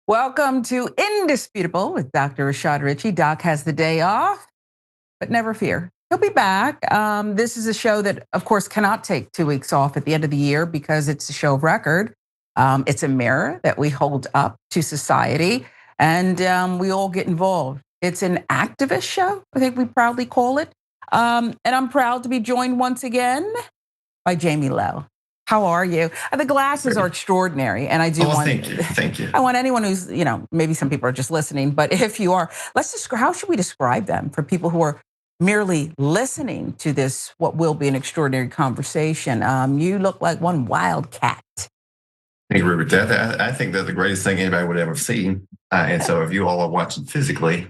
Welcome to Indisputable with Dr. Rashad Ritchie. Doc has the day off, but never fear. He'll be back. This is a show that, of course, cannot take 2 weeks off at the end of the year because it's a show of record. It's a mirror that we hold up to society, and we all get involved. It's an activist show, I think we proudly call it. And I'm proud to be joined once again by Jamie Lowe. How are you? The glasses are extraordinary, and I do want. Thank you. Thank you. I want anyone who's, maybe some people are just listening, but if you are, how should we describe them for people who are merely listening to this, what will be an extraordinary conversation? You look like one wild cat. I agree with that. I think they're the greatest thing anybody would ever see. And so if you all are watching physically,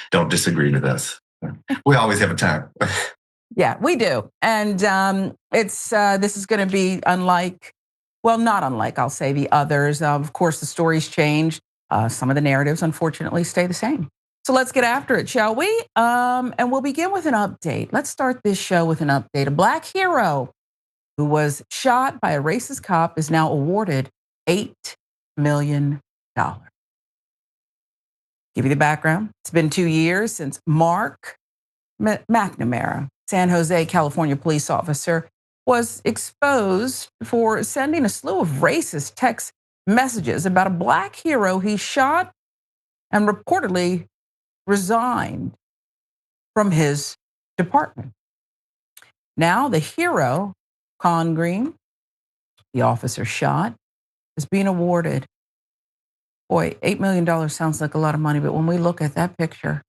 don't disagree with us. We always have a time. Yeah, we do. And this is going to be unlike, well, not unlike, I'll say, the others. Of course, the stories change. Some of the narratives, unfortunately, stay the same. So let's get after it, shall we? And we'll begin with an update. Let's start this show with an update. A Black hero who was shot by a racist cop is now awarded $8 million. Give you the background. It's been 2 years since Mark McNamara, San Jose, California police officer, was exposed for sending a slew of racist text messages about a Black hero he shot and reportedly resigned from his department. Now the hero, Con Green, the officer shot, is being awarded. Boy, $8 million sounds like a lot of money, but when we look at that picture,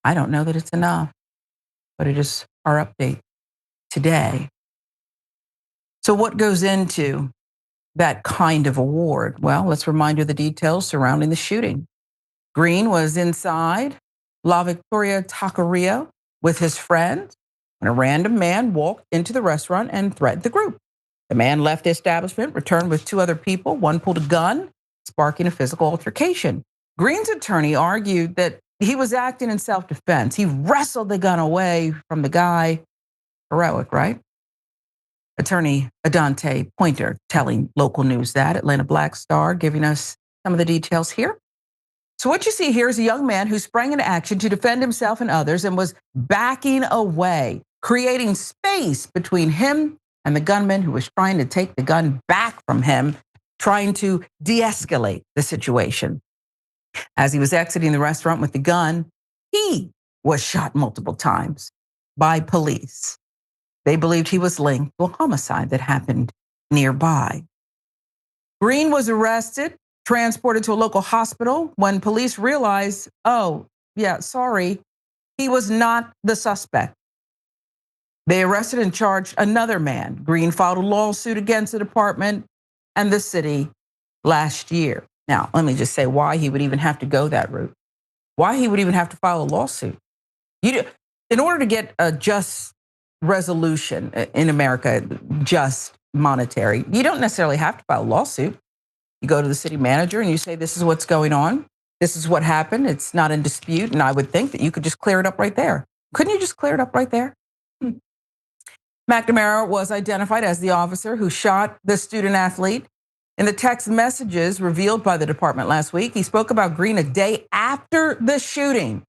I don't know that it's enough, but it is our update today. So what goes into that kind of award? Well, let's remind you of the details surrounding the shooting. Green was inside La Victoria Taqueria with his friend when a random man walked into the restaurant and threatened the group. The man left the establishment, returned with 2 other people. One pulled a gun, sparking a physical altercation. Green's attorney argued that he was acting in self-defense. He wrestled the gun away from the guy. Heroic, right? Attorney Adante Pointer telling local news that, Atlanta Black Star, giving us some of the details here. So what you see here is a young man who sprang into action to defend himself and others and was backing away, creating space between him and the gunman who was trying to take the gun back from him, trying to de-escalate the situation. As he was exiting the restaurant with the gun, he was shot multiple times by police. They believed he was linked to a homicide that happened nearby. Green was arrested, transported to a local hospital when police realized, he was not the suspect. They arrested and charged another man. Green filed a lawsuit against the department and the city last year. Now, let me just say why he would even have to go that route. Why he would even have to file a lawsuit. In order to get a just resolution in America, just monetary, you don't necessarily have to file a lawsuit. You go to the city manager and you say, this is what's going on. This is what happened. It's not in dispute. And I would think that you could just clear it up right there. Couldn't you just clear it up right there? McNamara was identified as the officer who shot the student athlete. In the text messages revealed by the department last week, he spoke about Green a day after the shooting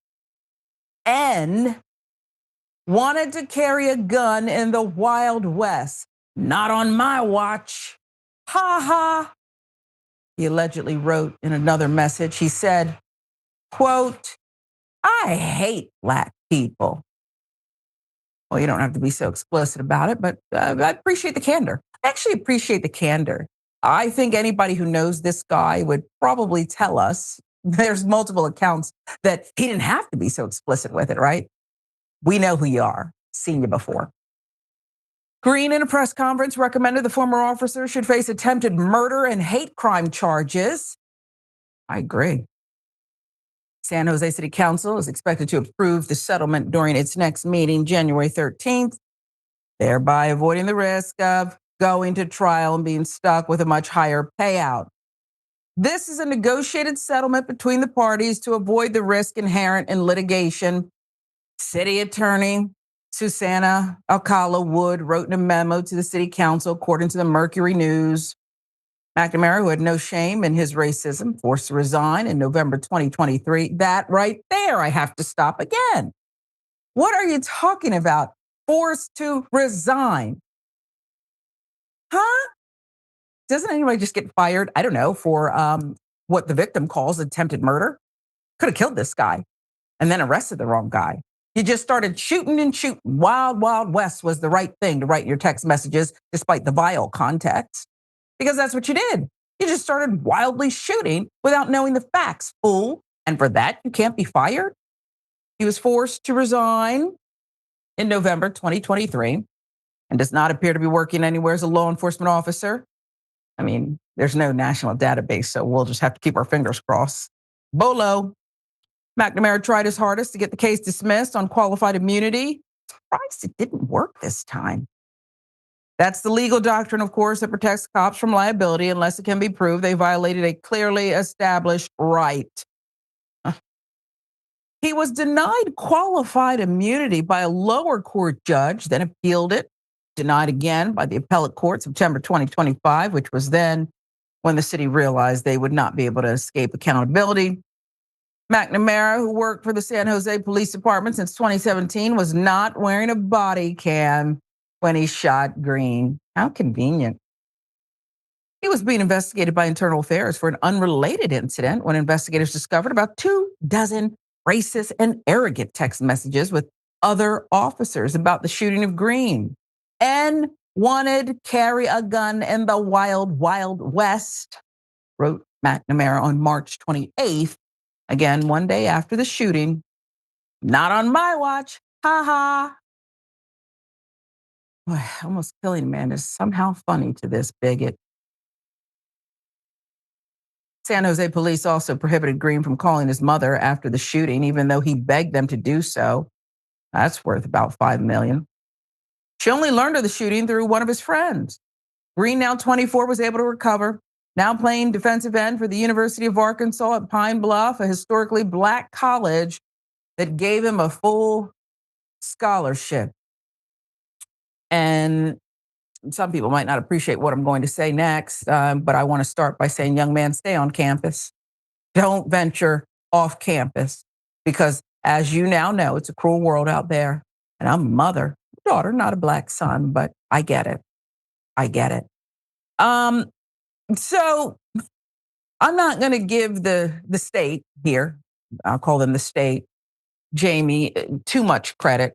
and wanted to carry a gun in the Wild West. Not on my watch. Ha ha. He allegedly wrote in another message. He said, quote, I hate Black people. Well, you don't have to be so explicit about it, but I appreciate the candor. I actually appreciate the candor. I think anybody who knows this guy would probably tell us, there's multiple accounts, that he didn't have to be so explicit with it, right? We know who you are, seen you before. Green, in a press conference, recommended the former officer should face attempted murder and hate crime charges. I agree. San Jose City Council is expected to approve the settlement during its next meeting, January 13th, thereby avoiding the risk of going to trial and being stuck with a much higher payout. This is a negotiated settlement between the parties to avoid the risk inherent in litigation. City Attorney Susanna Alcala Wood wrote in a memo to the City Council, according to the Mercury News. McNamara, who had no shame in his racism, forced to resign in November 2023. That right there, I have to stop again. What are you talking about? Forced to resign. Huh? Doesn't anybody just get fired? I don't know, for what the victim calls attempted murder? Could have killed this guy and then arrested the wrong guy. You just started shooting and shooting. Wild, Wild West was the right thing to write in your text messages, despite the vile context, because that's what you did. You just started wildly shooting without knowing the facts, fool. And for that, you can't be fired. He was forced to resign in November 2023 and does not appear to be working anywhere as a law enforcement officer. I mean, there's no national database, so we'll just have to keep our fingers crossed. Bolo. McNamara tried his hardest to get the case dismissed on qualified immunity. Surprised it didn't work this time. That's the legal doctrine, of course, that protects cops from liability unless it can be proved they violated a clearly established right. He was denied qualified immunity by a lower court judge, then appealed it, denied again by the appellate court September 2025, which was then when the city realized they would not be able to escape accountability. McNamara, who worked for the San Jose Police Department since 2017, was not wearing a body cam when he shot Green. How convenient. He was being investigated by Internal Affairs for an unrelated incident when investigators discovered about 24 racist and arrogant text messages with other officers about the shooting of Green. And wanted carry a gun in the wild, Wild West, wrote McNamara on March 28th, again, one day after the shooting. Not on my watch, ha ha. Boy, almost killing a man is somehow funny to this bigot. San Jose police also prohibited Green from calling his mother after the shooting, even though he begged them to do so. That's worth about $5 million. She only learned of the shooting through one of his friends. Green, now 24, was able to recover, now playing defensive end for the University of Arkansas at Pine Bluff, a historically Black college that gave him a full scholarship. And some people might not appreciate what I'm going to say next, but I want to start by saying, young man, stay on campus. Don't venture off campus, because as you now know, it's a cruel world out there. And I'm a mother, daughter, not a Black son, but I get it. I get it. So I'm not going to give the state here, I'll call them the state, Jamie, too much credit.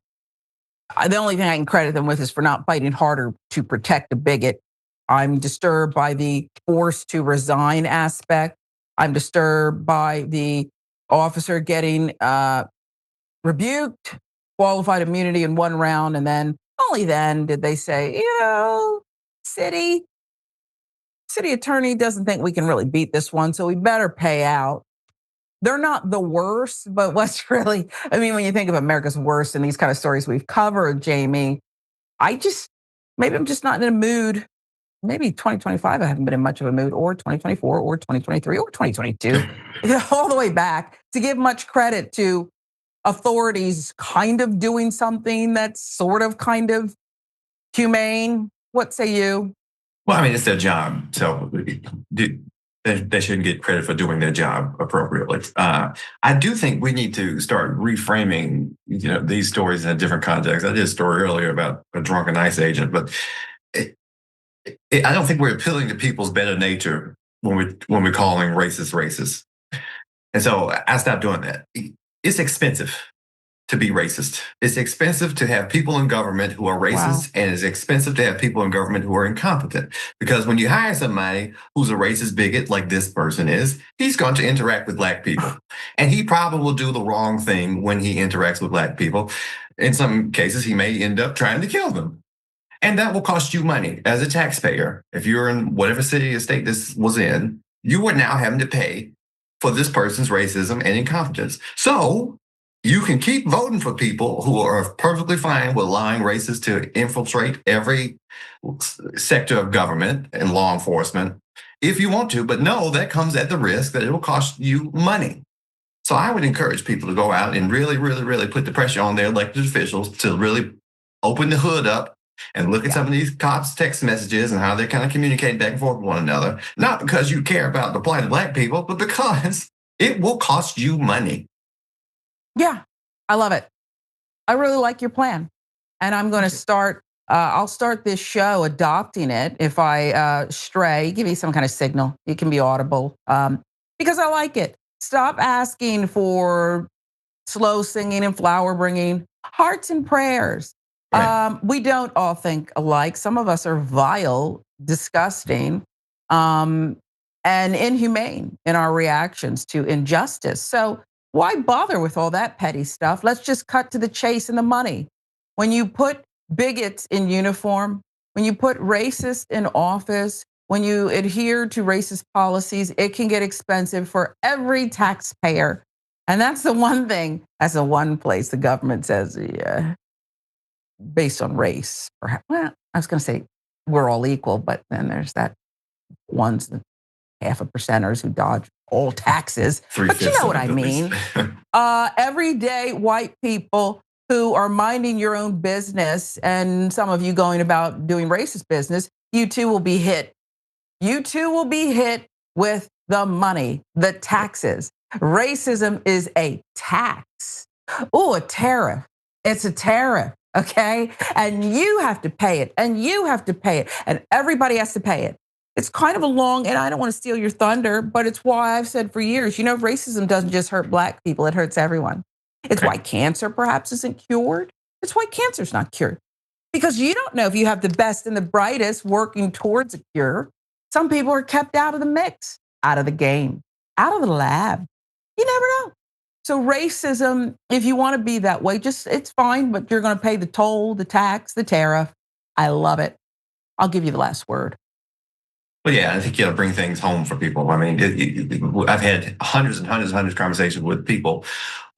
The only thing I can credit them with is for not fighting harder to protect a bigot. I'm disturbed by the forced to resign aspect. I'm disturbed by the officer getting rebuked, qualified immunity in one round, and then only then did they say, city attorney doesn't think we can really beat this one, so we better pay out. They're not the worst, but what's really, I mean, when you think of America's worst and these kind of stories we've covered, Jamie, maybe I'm just not in a mood. Maybe 2025, I haven't been in much of a mood, or 2024, or 2023, or 2022, all the way back, to give much credit to authorities kind of doing something that's sort of kind of humane. What say you? Well, I mean, it's their job. So they shouldn't get credit for doing their job appropriately. I do think we need to start reframing, these stories in a different context. I did a story earlier about a drunken ICE agent, but I don't think we're appealing to people's better nature when we're calling racist racist. And so I stopped doing that. It's expensive to be racist. It's expensive to have people in government who are racist, and it's expensive to have people in government who are incompetent. Because when you hire somebody who's a racist bigot, like this person is, he's going to interact with Black people. And he probably will do the wrong thing when he interacts with Black people. In some cases, he may end up trying to kill them. And that will cost you money as a taxpayer. If you're in whatever city or state this was in, you are now having to pay for this person's racism and incompetence. So you can keep voting for people who are perfectly fine with allowing racists to infiltrate every sector of government and law enforcement if you want to, but no, that comes at the risk that it will cost you money. So I would encourage people to go out and really, really, really put the pressure on their elected officials to really open the hood up and look at some of these cops' text messages and how they're kind of communicating back and forth with one another. Not because you care about the plight of Black people, but because it will cost you money. Yeah, I love it. I really like your plan. And I'm going to start, I'll start this show adopting it. If I stray, give me some kind of signal. It can be audible because I like it. Stop asking for slow singing and flower bringing, hearts and prayers. Right. We don't all think alike. Some of us are vile, disgusting, um, and inhumane in our reactions to injustice. So why bother with all that petty stuff? Let's just cut to the chase and the money. When you put bigots in uniform, when you put racists in office, when you adhere to racist policies, it can get expensive for every taxpayer. And that's the one thing, that's the one place the government says, yeah, based on race. Perhaps. Well, I was going to say we're all equal, but then there's that ones, the half a percenters who dodge all taxes. But you know what I mean. Everyday white people who are minding your own business, and some of you going about doing racist business, you too will be hit. You too will be hit with the money, the taxes. Racism is a tax. Oh, a tariff. It's a tariff, okay? And you have to pay it, and you have to pay it, and everybody has to pay it. It's kind of a long, and I don't want to steal your thunder, but it's why I've said for years, racism doesn't just hurt Black people, it hurts everyone. It's why cancer perhaps isn't cured. It's why cancer's not cured. Because you don't know if you have the best and the brightest working towards a cure. Some people are kept out of the mix, out of the game, out of the lab. You never know. So racism, if you want to be that way, just it's fine, but you're going to pay the toll, the tax, the tariff. I love it. I'll give you the last word. Well, yeah, I think you got to bring things home for people. I mean, I've had hundreds and hundreds and hundreds of conversations with people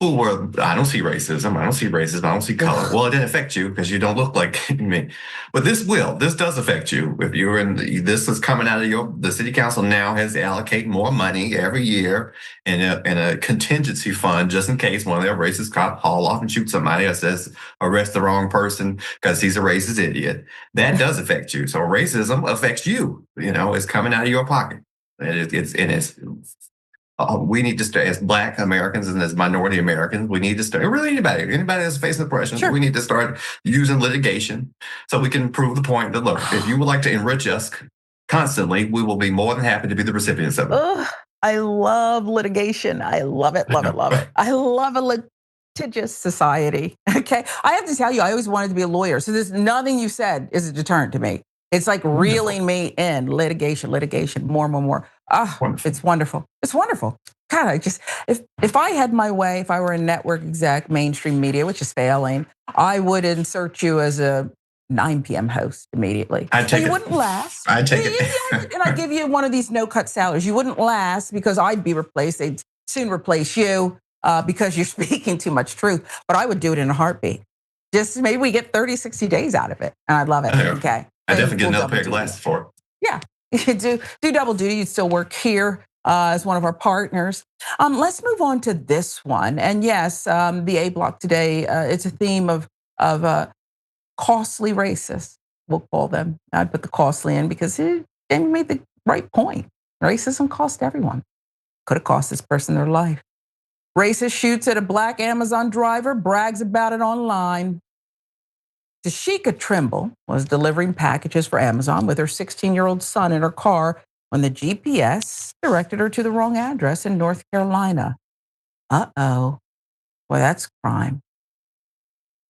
who were, I don't see racism, I don't see racism, I don't see color. Well, it didn't affect you because you don't look like me. But this does affect you. If you're this is coming out of the city council now has to allocate more money every year in a contingency fund just in case one of their racist cops haul off and shoot somebody or says arrest the wrong person because he's a racist idiot. That does affect you. So racism affects you. It's coming out of your pocket. We need to start as Black Americans and as minority Americans. We need to start. Really, anybody that's facing oppression, Sure. We need to start using litigation so we can prove the point that look, if you would like to enrich us constantly, we will be more than happy to be the recipients of it. Ugh, I love litigation. I love it, love it, love it. I love a litigious society. Okay, I have to tell you, I always wanted to be a lawyer. So there's nothing you said is a deterrent to me. It's like reeling me in litigation, more. It's wonderful. It's wonderful. God, if I had my way, if I were a network exec, mainstream media, which is failing, I would insert you as a 9 p.m. host immediately. I'd take you it. wouldn't last. I'd take it. And I'd give you one of these no-cut salaries. You wouldn't last because I'd be replaced. They'd soon replace you because you're speaking too much truth. But I would do it in a heartbeat. Just maybe we get 30, 60 days out of it. And I'd love it. Okay. I definitely get another pair of glasses for it. Yeah, you do double duty. You'd still work here as one of our partners. Let's move on to this one. And yes, the A block today, it's a theme of costly racists, we'll call them. I put the costly in because they made the right point. Racism cost everyone. Could have cost this person their life. Racist shoots at a Black Amazon driver, brags about it online. Tashika Trimble was delivering packages for Amazon with her 16-year-old son in her car when the GPS directed her to the wrong address in North Carolina. Uh-oh. Boy, that's crime.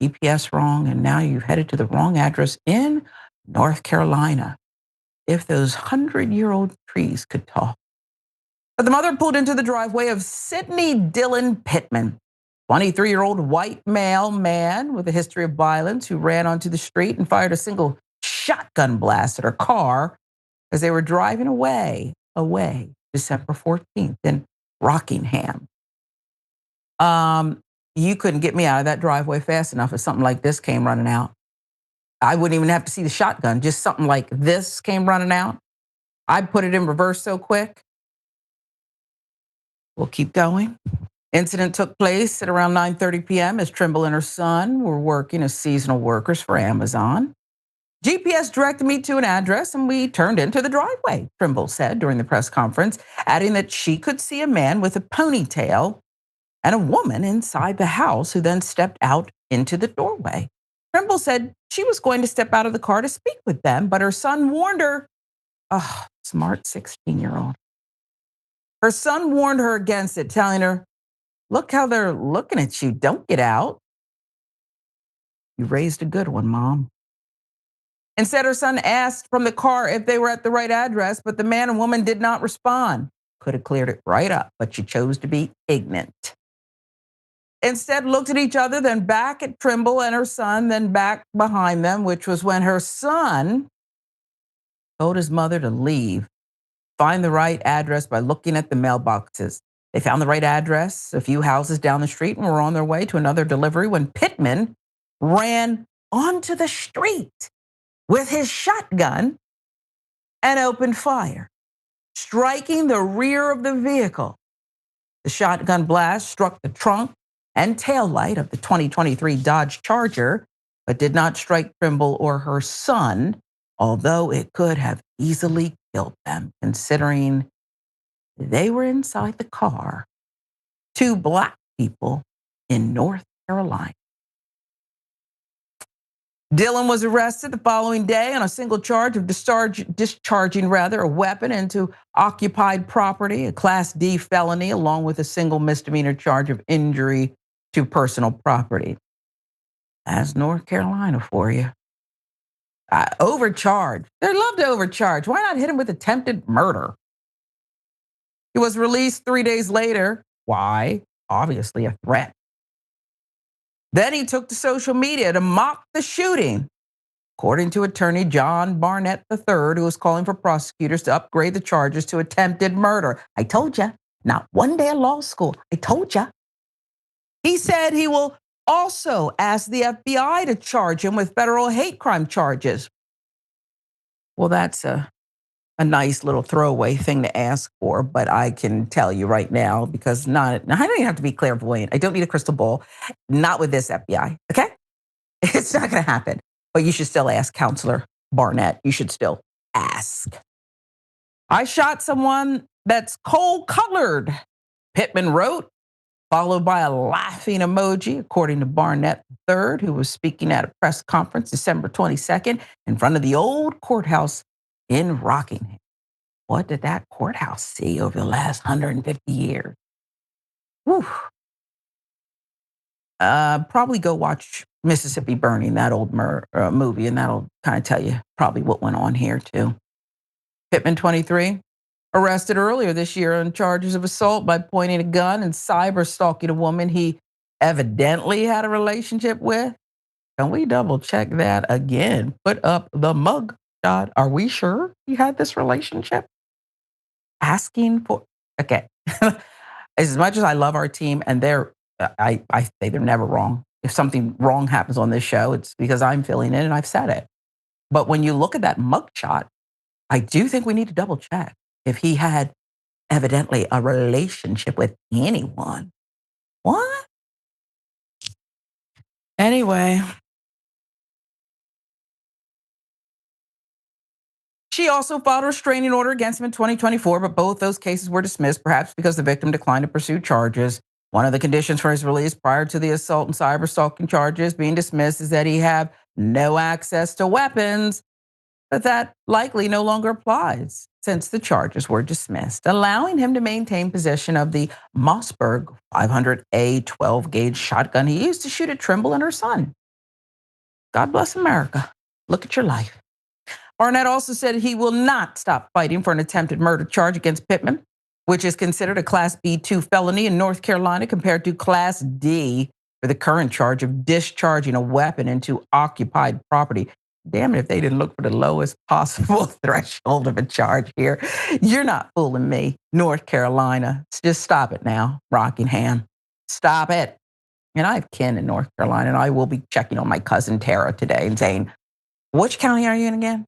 GPS wrong, and now you've headed to the wrong address in North Carolina. If those 100-year-old trees could talk. But the mother pulled into the driveway of Sidney Dillon Pittman, 23-year-old white male man with a history of violence who ran onto the street and fired a single shotgun blast at her car as they were driving away December 14th in Rockingham. You couldn't get me out of that driveway fast enough if something like this came running out. I wouldn't even have to see the shotgun. Just something like this came running out. I'd put it in reverse so quick. We'll keep going. Incident took place at around 9:30 p.m. as Trimble and her son were working as seasonal workers for Amazon. GPS directed me to an address and we turned into the driveway, Trimble said during the press conference, adding that she could see a man with a ponytail and a woman inside the house who then stepped out into the doorway. Trimble said she was going to step out of the car to speak with them, but her son warned her. Oh, smart 16-year-old. Her son warned her against it, telling her, "Look how they're looking at you. Don't get out. You raised a good one, Mom." Instead, her son asked from the car if they were at the right address, but the man and woman did not respond. Could have cleared it right up, but she chose to be ignorant. Instead, looked at each other, then back at Trimble and her son, then back behind them, which was when her son told his mother to leave, find the right address by looking at the mailboxes. They found the right address a few houses down the street and were on their way to another delivery when Pittman ran onto the street with his shotgun and opened fire, striking the rear of the vehicle. The shotgun blast struck the trunk and taillight of the 2023 Dodge Charger, but did not strike Trimble or her son, although it could have easily killed them, considering they were inside the car. Two Black people in North Carolina. Dillon was arrested the following day on a single charge of discharging a weapon into occupied property, a Class D felony, along with a single misdemeanor charge of injury to personal property. That's North Carolina for you. Overcharged. They love to overcharge. Why not hit him with attempted murder? He was released 3 days later. Why? Obviously a threat. Then he took to social media to mock the shooting, according to attorney John Barnett III, who was calling for prosecutors to upgrade the charges to attempted murder. I told you, not one day of law school. I told you. He said he will also ask the FBI to charge him with federal hate crime charges. Well, that's a nice little throwaway thing to ask for, but I can tell you right now, because I don't even have to be clairvoyant. I don't need a crystal ball. Not with this FBI, okay? It's not going to happen. But you should still ask Counselor Barnett. You should still ask. I shot someone that's cold-colored, Pittman wrote, followed by a laughing emoji, according to Barnett III, who was speaking at a press conference December 22nd in front of the old courthouse in Rockingham. What did that courthouse see over the last 150 years? Whew. Probably go watch Mississippi Burning, that old movie, and that'll kind of tell you probably what went on here too. Pittman 23, arrested earlier this year on charges of assault by pointing a gun and cyber stalking a woman he evidently had a relationship with. Can we double check that again? Put up the mug shot. Are we sure he had this relationship? Asking for, okay. As much as I love our team, and I say they're never wrong. If something wrong happens on this show, it's because I'm feeling it and I've said it. But when you look at that mugshot, I do think we need to double check if he had evidently a relationship with anyone. What? Anyway. She also filed a restraining order against him in 2024, but both those cases were dismissed, perhaps because the victim declined to pursue charges. One of the conditions for his release prior to the assault and cyber stalking charges being dismissed is that he have no access to weapons, but that likely no longer applies since the charges were dismissed, allowing him to maintain possession of the Mossberg 500A 12-gauge shotgun he used to shoot at Trimble and her son. God bless America. Look at your life. Barnett also said he will not stop fighting for an attempted murder charge against Pittman, which is considered a Class B2 felony in North Carolina compared to Class D for the current charge of discharging a weapon into occupied property. Damn it, if they didn't look for the lowest possible threshold of a charge here. You're not fooling me, North Carolina. Just stop it now, Rockingham. Stop it. And I have kin in North Carolina, and I will be checking on my cousin Tara today and saying, which county are you in again?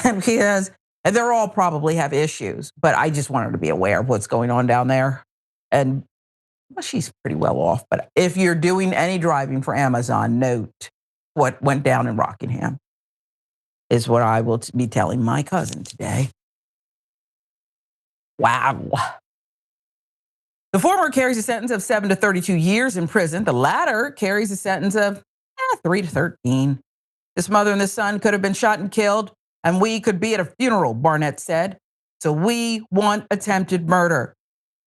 Because they're all probably have issues, but I just want her to be aware of what's going on down there. And well, she's pretty well off. But if you're doing any driving for Amazon, note what went down in Rockingham. is what I will be telling my cousin today. Wow. The former carries a sentence of 7 to 32 years in prison. The latter carries a sentence of 3 to 13. This mother and this son could have been shot and killed, and we could be at a funeral, Barnett said. So we want attempted murder.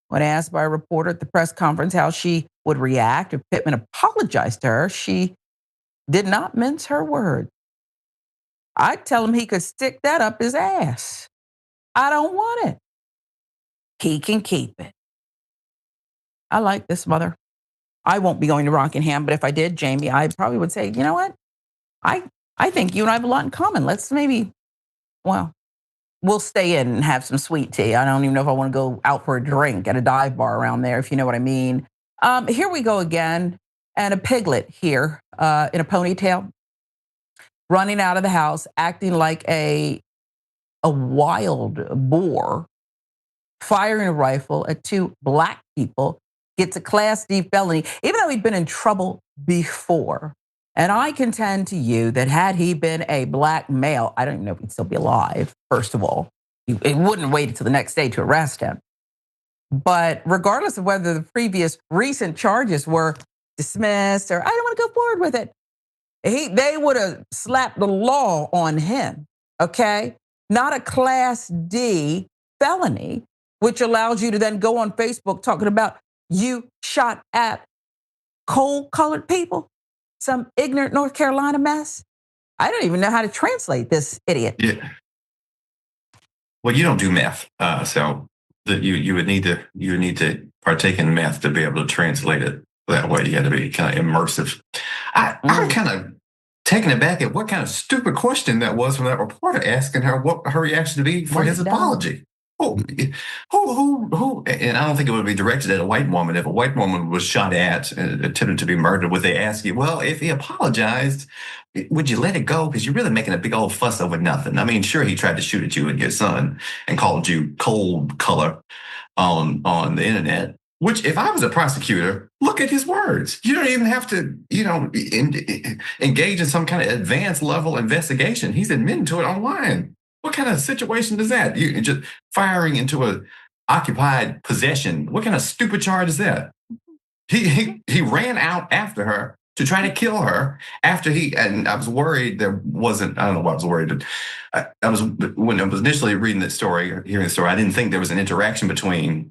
When asked by a reporter at the press conference how she would react if Pittman apologized to her, she did not mince her words. I'd tell him he could stick that up his ass. I don't want it. He can keep it. I like this mother. I won't be going to Rockingham, but if I did, Jamie, I probably would say, you know what? I think you and I have a lot in common. Let's maybe, well, we'll stay in and have some sweet tea. I don't even know if I want to go out for a drink at a dive bar around there, if you know what I mean. Here we go again. And a piglet here in a ponytail, running out of the house, acting like a wild boar, firing a rifle at two black people, gets a Class D felony, even though he'd been in trouble before. And I contend to you that had he been a black male, I don't even know if he'd still be alive, first of all. He wouldn't wait until the next day to arrest him. But regardless of whether the previous recent charges were dismissed or I don't want to go forward with it, they would have slapped the law on him, okay? Not a Class D felony, which allows you to then go on Facebook talking about you shot at cold-colored people, some ignorant North Carolina mess. I don't even know how to translate this idiot. Yeah. Well, you don't do math, so that you would need to partake in math to be able to translate it that way. You had to be kind of immersive. I'm kind of taken aback at what kind of stupid question that was from that reporter asking her what her reaction to be for his apology. Who? And I don't think it would be directed at a white woman. If a white woman was shot at and attempted to be murdered, would they ask you, well, if he apologized, would you let it go? Because you're really making a big old fuss over nothing. I mean, sure, he tried to shoot at you and your son and called you cold color on the internet. Which, if I was a prosecutor, look at his words. You don't even have to, engage in some kind of advanced level investigation. He's admitting to it online. What kind of situation is that? You just firing into a occupied possession. What kind of stupid charge is that? He ran out after her to try to kill her after and I was worried there wasn't, I don't know why I was worried, but when I was initially reading the story, or hearing the story, I didn't think there was an interaction between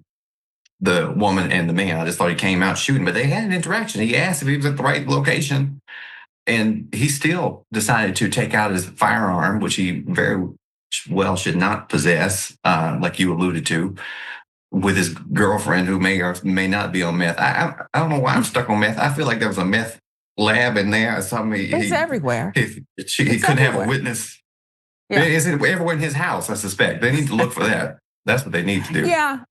the woman and the man. I just thought he came out shooting, but they had an interaction. He asked if he was at the right location, and he still decided to take out his firearm, which he very well should not possess, like you alluded to, with his girlfriend who may or may not be on meth. I don't know why I'm stuck on meth. I feel like there was a meth lab in there or something. It's everywhere. He couldn't have a witness. Yeah. Is it everywhere in his house? I suspect they need to look for that. That's what they need to do. Yeah.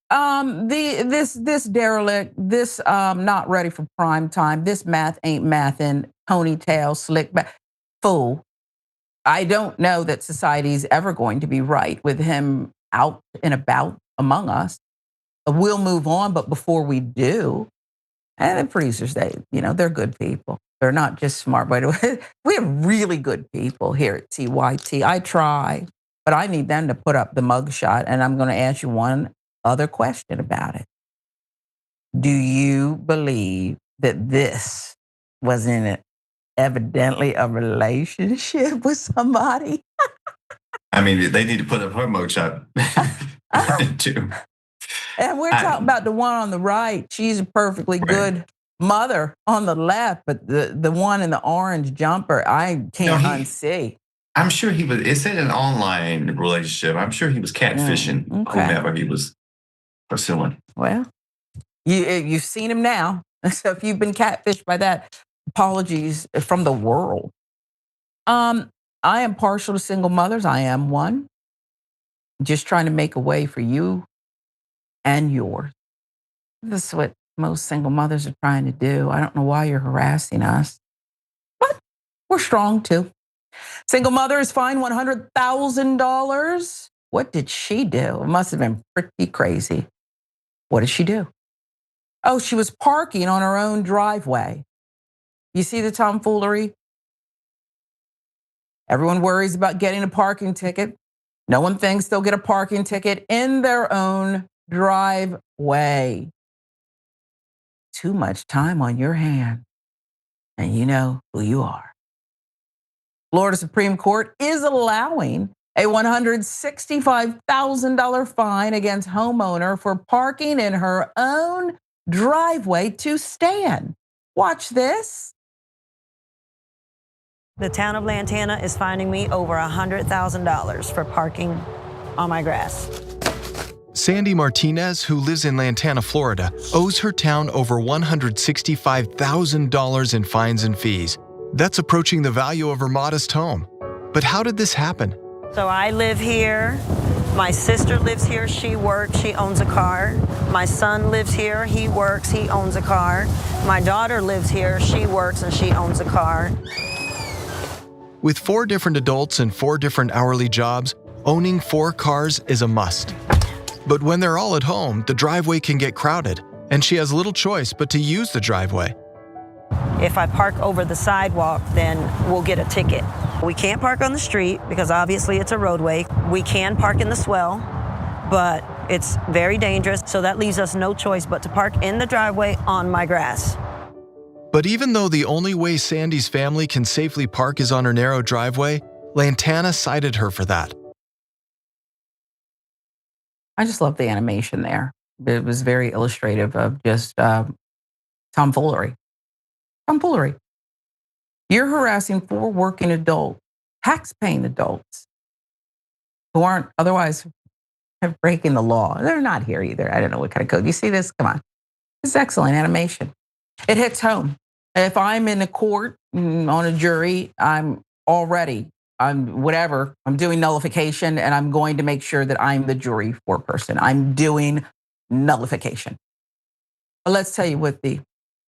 This derelict, this not ready for prime time, this math ain't mathin', ponytail, slick back, fool. I don't know that society's ever going to be right with him out and about among us. We'll move on, but before we do, and the producers, they're good people. They're not just smart. By the way, we have really good people here at TYT. I try, but I need them to put up the mugshot. And I'm going to ask you one other question about it. Do you believe that this was evidently a relationship with somebody? I mean, they need to put up her mugshot too. And we're talking about the one on the right. She's a perfectly good mother on the left, but the one in the orange jumper, I can't unsee. I'm sure he was, it said an online relationship. I'm sure he was catfishing whomever he was pursuing. Well, you've seen him now. So if you've been catfished by that, apologies from the world. I am partial to single mothers. I am one. Just trying to make a way for you and yours. This is what most single mothers are trying to do. I don't know why you're harassing us, but we're strong too. Single mother is fined $100,000. What did she do? It must have been pretty crazy. What did she do? Oh, she was parking on her own driveway. You see the tomfoolery? Everyone worries about getting a parking ticket. No one thinks they'll get a parking ticket in their own driveway. Too much time on your hands, and you know who you are. Florida Supreme Court is allowing a $165,000 fine against homeowner for parking in her own driveway to stand. Watch this. The town of Lantana is fining me over $100,000 for parking on my grass. Sandy Martinez, who lives in Lantana, Florida, owes her town over $165,000 in fines and fees. That's approaching the value of her modest home. But how did this happen? So I live here. My sister lives here. She works. She owns a car. My son lives here. He works. He owns a car. My daughter lives here. She works and she owns a car. With 4 different adults and 4 different hourly jobs, owning 4 cars is a must. But when they're all at home, the driveway can get crowded, and she has little choice but to use the driveway. If I park over the sidewalk, then we'll get a ticket. We can't park on the street because obviously it's a roadway. We can park in the swell, but it's very dangerous. So that leaves us no choice but to park in the driveway on my grass. But even though the only way Sandy's family can safely park is on her narrow driveway, Lantana cited her for that. I just love the animation there. It was very illustrative of just tomfoolery. Tomfoolery. You're harassing 4 working adults, tax-paying adults, who aren't otherwise breaking the law. They're not here either. I don't know what kind of code. You see this? Come on. It's excellent animation. It hits home. If I'm in a court on a jury, I'm doing nullification, and I'm going to make sure that I'm the jury foreperson. I'm doing nullification. But let's tell you what the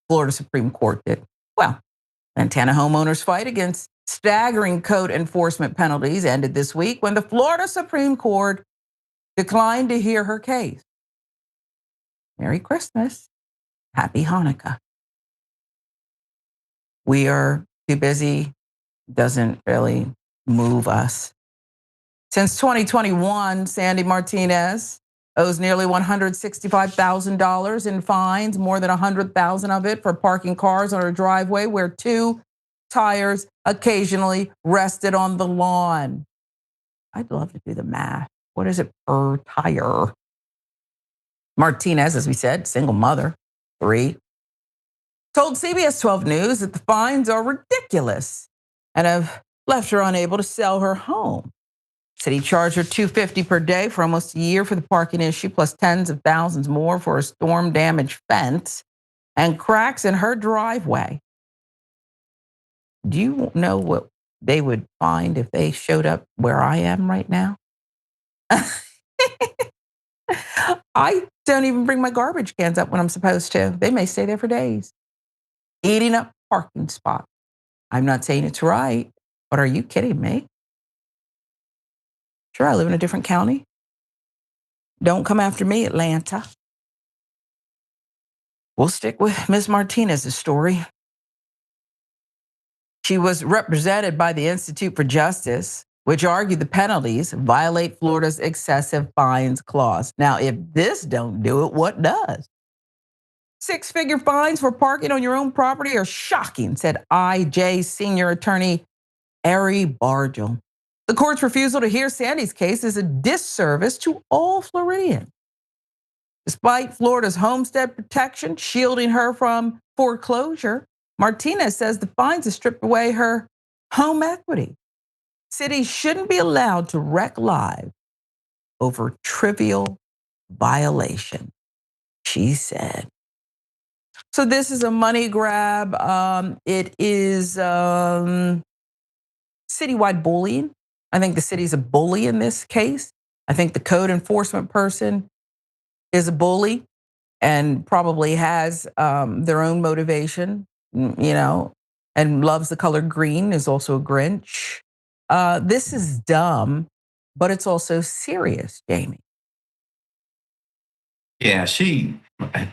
Florida Supreme Court did. Well, Lantana homeowners' fight against staggering code enforcement penalties ended this week when the Florida Supreme Court declined to hear her case. Merry Christmas. Happy Hanukkah. We are too busy. Doesn't really move us. Since 2021, Sandy Martinez owes nearly $165,000 in fines, more than $100,000 of it for parking cars on her driveway where 2 tires occasionally rested on the lawn. I'd love to do the math. What is it per tire? Martinez, as we said, single mother, 3, told CBS 12 News that the fines are ridiculous and have left her unable to sell her home. City charged her $250 per day for almost a year for the parking issue, plus tens of thousands more for a storm-damaged fence and cracks in her driveway. Do you know what they would find if they showed up where I am right now? I don't even bring my garbage cans up when I'm supposed to. They may stay there for days, eating up parking spots. I'm not saying it's right, but are you kidding me? Sure, I live in a different county. Don't come after me, Atlanta. We'll stick with Ms. Martinez's story. She was represented by the Institute for Justice, which argued the penalties violate Florida's excessive fines clause. Now, if this don't do it, what does? 6-figure fines for parking on your own property are shocking, said IJ senior attorney Ari Bargel. The court's refusal to hear Sandy's case is a disservice to all Floridians. Despite Florida's homestead protection shielding her from foreclosure, Martinez says the fines have stripped away her home equity. Cities shouldn't be allowed to wreck lives over trivial violation, she said. So this is a money grab. It is citywide bullying. I think the city's a bully in this case. I think the code enforcement person is a bully and probably has their own motivation, and loves the color green, is also a Grinch. This is dumb, but it's also serious, Jamie. Yeah, she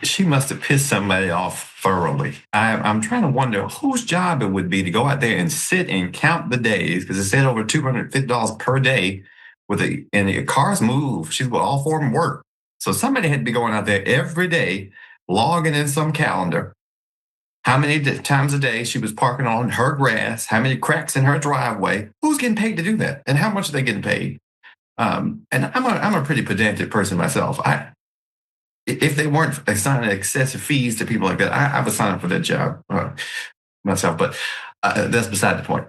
She must have pissed somebody off thoroughly. I'm trying to wonder whose job it would be to go out there and sit and count the days, because it said over $250 per day and the cars move. She's well, all 4 of them work. So somebody had to be going out there every day, logging in some calendar, how many times a day she was parking on her grass, how many cracks in her driveway, who's getting paid to do that, and how much are they getting paid? And I'm a pretty pedantic person myself. If they weren't assigning excessive fees to people like that, I would sign up for that job myself. But that's beside the point.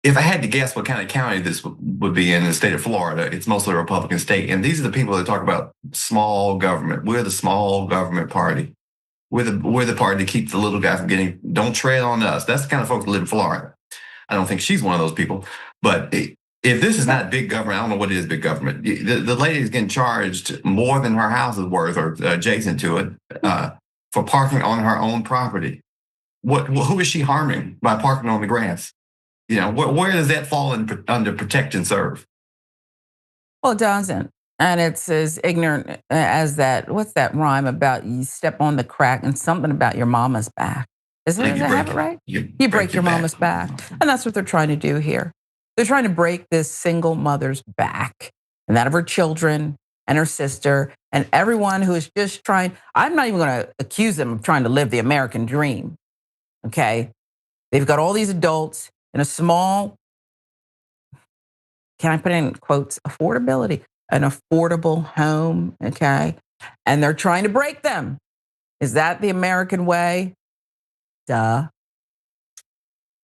If I had to guess what kind of county this would be in the state of Florida, it's mostly a Republican state. And these are the people that talk about small government. We're the small government party. We're the party that keeps the little guy from don't tread on us. That's the kind of folks that live in Florida. I don't think she's one of those people. But if this is not big government, I don't know what is big government. The lady's getting charged more than her house is worth or adjacent to it for parking on her own property. Who is she harming by parking on the grass? Where does that fall under protect and serve? Well, it doesn't. And it's as ignorant as that. What's that rhyme about you step on the crack and something about your mama's back? Does I have it right? You break your mama's back. And that's what they're trying to do here. They're trying to break this single mother's back and that of her children and her sister and everyone who is just trying. I'm not even going to accuse them of trying to live the American dream. Okay. They've got all these adults in a small, can I put in quotes, affordability, an affordable home, okay? And they're trying to break them. Is that the American way? Duh.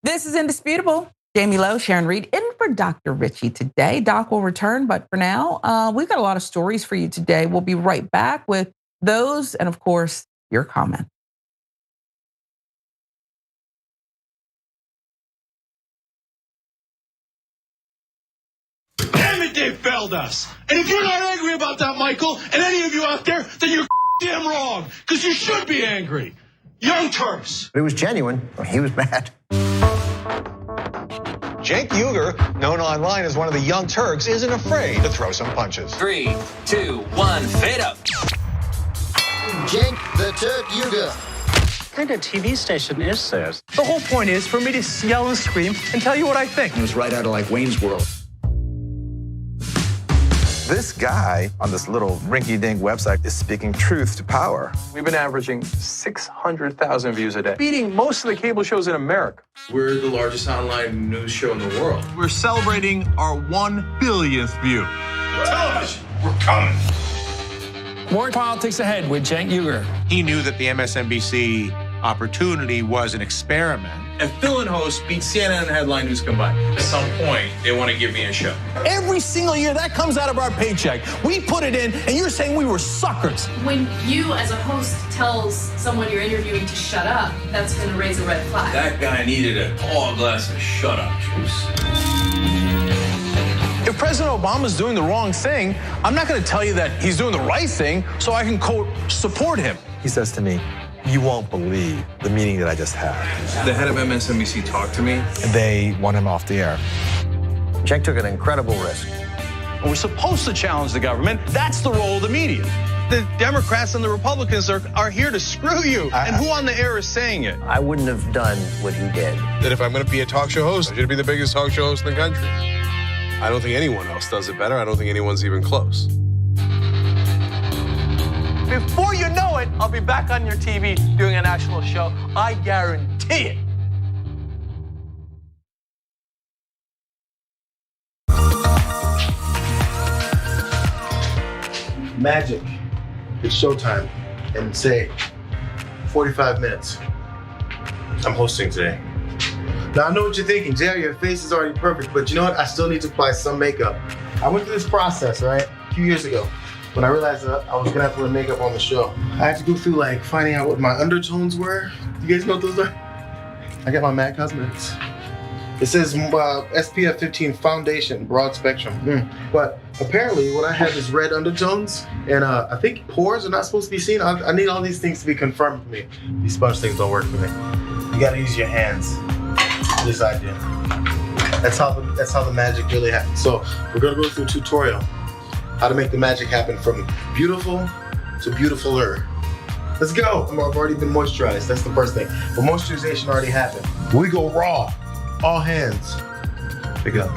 This is Indisputable. Jamie Lowe, Sharon Reed, in for Dr. Richie today. Doc will return, but for now, we've got a lot of stories for you today. We'll be right back with those and, of course, your comments. They failed us. And if you're not angry about that, Michael, and any of you out there, then you're damn wrong. Because you should be angry. Young Turks. It was genuine. He was mad. Cenk Uygur, known online as one of the Young Turks, isn't afraid to throw some punches. 3, 2, 1, fade up. Cenk the Turk Uygur. What kind of TV station is this? The whole point is for me to yell and scream and tell you what I think. It was right out of like Wayne's World. This guy on this little rinky-dink website is speaking truth to power. We've been averaging 600,000 views a day, beating most of the cable shows in America. We're the largest online news show in the world. We're celebrating our 1 billionth view. Television, we're coming. More politics ahead with Cenk Uygur. He knew that the MSNBC opportunity was an experiment. And fill and host beat CNN and Headline News combined. At some point, they want to give me a show. Every single year, that comes out of our paycheck. We put it in, and you're saying we were suckers. When you, as a host, tells someone you're interviewing to shut up, that's going to raise a red flag. That guy needed a tall glass of shut up juice. If President Obama's doing the wrong thing, I'm not going to tell you that he's doing the right thing so I can, quote, support him. He says to me, "You won't believe the meeting that I just had." The head of MSNBC talked to me. They want him off the air. Cenk took an incredible risk. We're supposed to challenge the government. That's the role of the media. The Democrats and the Republicans are here to screw you. And who on the air is saying it? I wouldn't have done what he did. That if I'm going to be a talk show host, I should be the biggest talk show host in the country. I don't think anyone else does it better. I don't think anyone's even close. Before you know it, I'll be back on your TV doing a national show. I guarantee it. Magic. It's showtime. And say 45 minutes. I'm hosting today. Now, I know what you're thinking, Jerry, your face is already perfect, but you know what? I still need to apply some makeup. I went through this process, right, a few years ago, when I realized that I was gonna have to wear makeup on the show. I had to go through like finding out what my undertones were. You guys know what those are? I got my MAC Cosmetics. It says SPF 15 foundation, broad spectrum. But apparently what I have is red undertones, and I think pores are not supposed to be seen. I need all these things to be confirmed for me. These sponge things don't work for me. You gotta use your hands. This idea. That's how the magic really happens. So we're gonna go through a tutorial. how to make the magic happen from beautiful to beautifuler. Let's go. I've already been moisturized. That's the first thing. But moisturization already happened. We go raw. All hands. Pick up.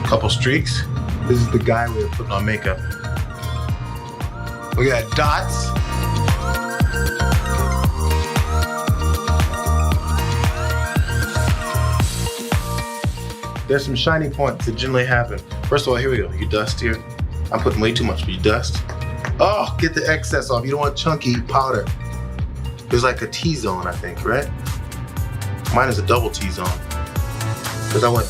Couple streaks. This is the guy way of putting on makeup. We got dots. There's some shiny points that generally happen. First of all, here we go. You dust here. I'm putting way too much, but you dust. Oh, get the excess off. You don't want chunky powder. There's like a T-zone, I think, right? Mine is a double T-zone. Because I went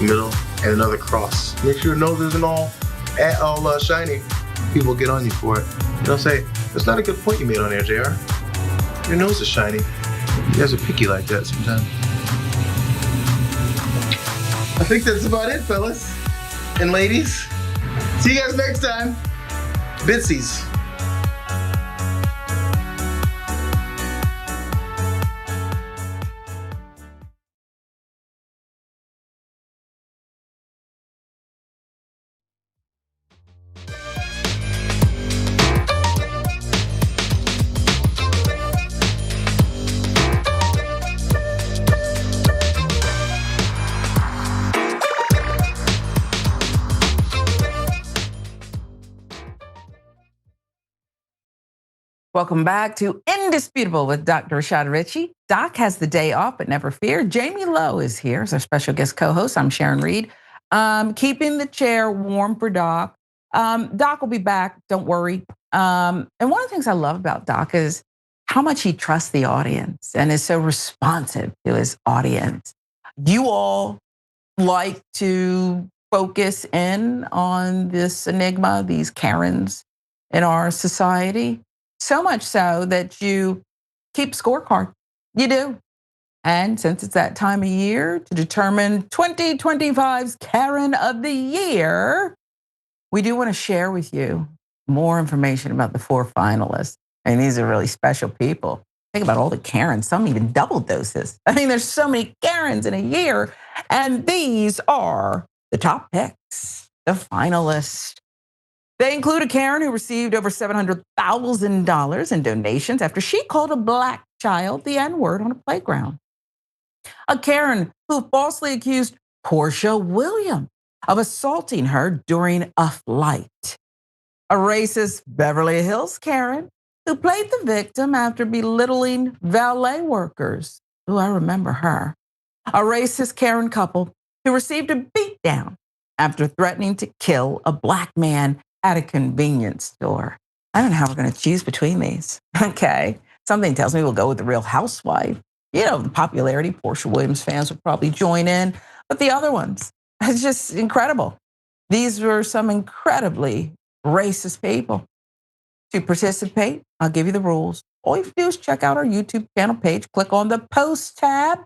middle and another cross. Make sure your nose isn't all shiny. People get on you for it. You know, say, that's not a good point you made on there, JR. Your nose is shiny. You guys are picky like that sometimes. I think that's about it, fellas and ladies. See you guys next time. Bitsies. Welcome back to Indisputable with Dr. Rashad Ritchie. Doc has the day off, but never fear. Jamie Lowe is here as our special guest co-host. I'm Sharon Reed. Keeping the chair warm for Doc. Doc will be back, don't worry. And one of the things I love about Doc is how much he trusts the audience and is so responsive to his audience. You all like to focus in on this enigma, these Karens in our society. So much so that you keep scorecard. You do. And since it's that time of year to determine 2025's Karen of the Year, we do want to share with you more information about the 4 finalists. And these are really special people. Think about all the Karens, some even double doses. I mean, there's so many Karens in a year. And these are the top picks, the finalists. They include a Karen who received over $700,000 in donations after she called a black child the N-word on a playground. A Karen who falsely accused Portia Williams of assaulting her during a flight. A racist Beverly Hills Karen who played the victim after belittling valet workers. Ooh, I remember her. A racist Karen couple who received a beatdown after threatening to kill a black man at a convenience store. I don't know how we're going to choose between these. Okay. Something tells me we'll go with the Real Housewife. You know, the popularity, Portia Williams fans will probably join in. But the other ones, it's just incredible. These were some incredibly racist people. To participate, I'll give you the rules. All you have to do is check out our YouTube channel page, click on the post tab,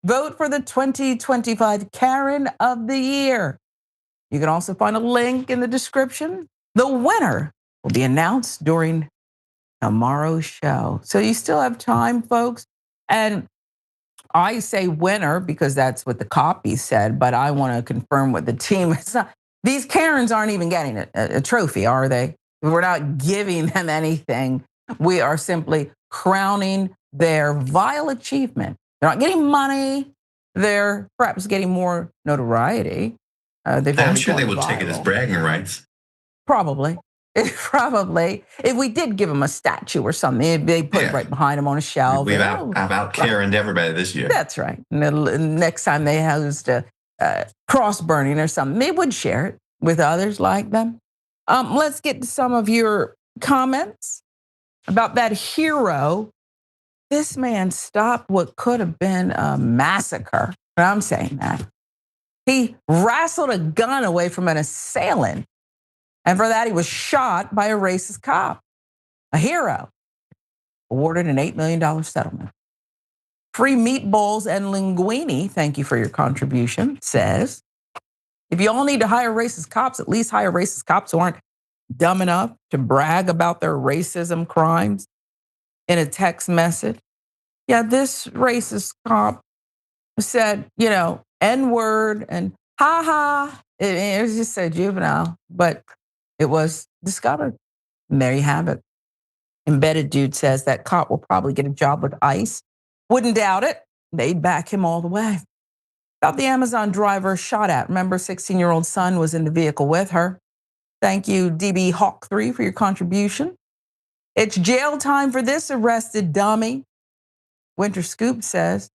vote for the 2025 Karen of the Year. You can also find a link in the description. The winner will be announced during tomorrow's show. So you still have time, folks. And I say winner because that's what the copy said, but I want to confirm what the team is. These Karens aren't even getting a trophy, are they? We're not giving them anything. We are simply crowning their vile achievement. They're not getting money. They're perhaps getting more notoriety. I'm sure they will take it as bragging rights. Probably. Probably. If we did give them a statue or something, they put it right behind them on a shelf. I've out Karen'd everybody this year. That's right. And the next time they host a cross burning or something, they would share it with others like them. Let's get to some of your comments about that hero. This man stopped what could have been a massacre. I'm saying that. He wrestled a gun away from an assailant. And for that, he was shot by a racist cop. A hero. Awarded an $8 million settlement. Free meatballs and linguine, thank you for your contribution, says, if you all need to hire racist cops, at least hire racist cops who aren't dumb enough to brag about their racism crimes in a text message. Yeah, this racist cop said, N-word and ha-ha. It was just so juvenile. But it was discovered. And there you have it. Embedded dude says that cop will probably get a job with ICE. Wouldn't doubt it. They'd back him all the way. About the Amazon driver shot at. Remember, 16-year-old son was in the vehicle with her. Thank you, DB Hawk3, for your contribution. It's jail time for this arrested dummy. Winter Scoop says,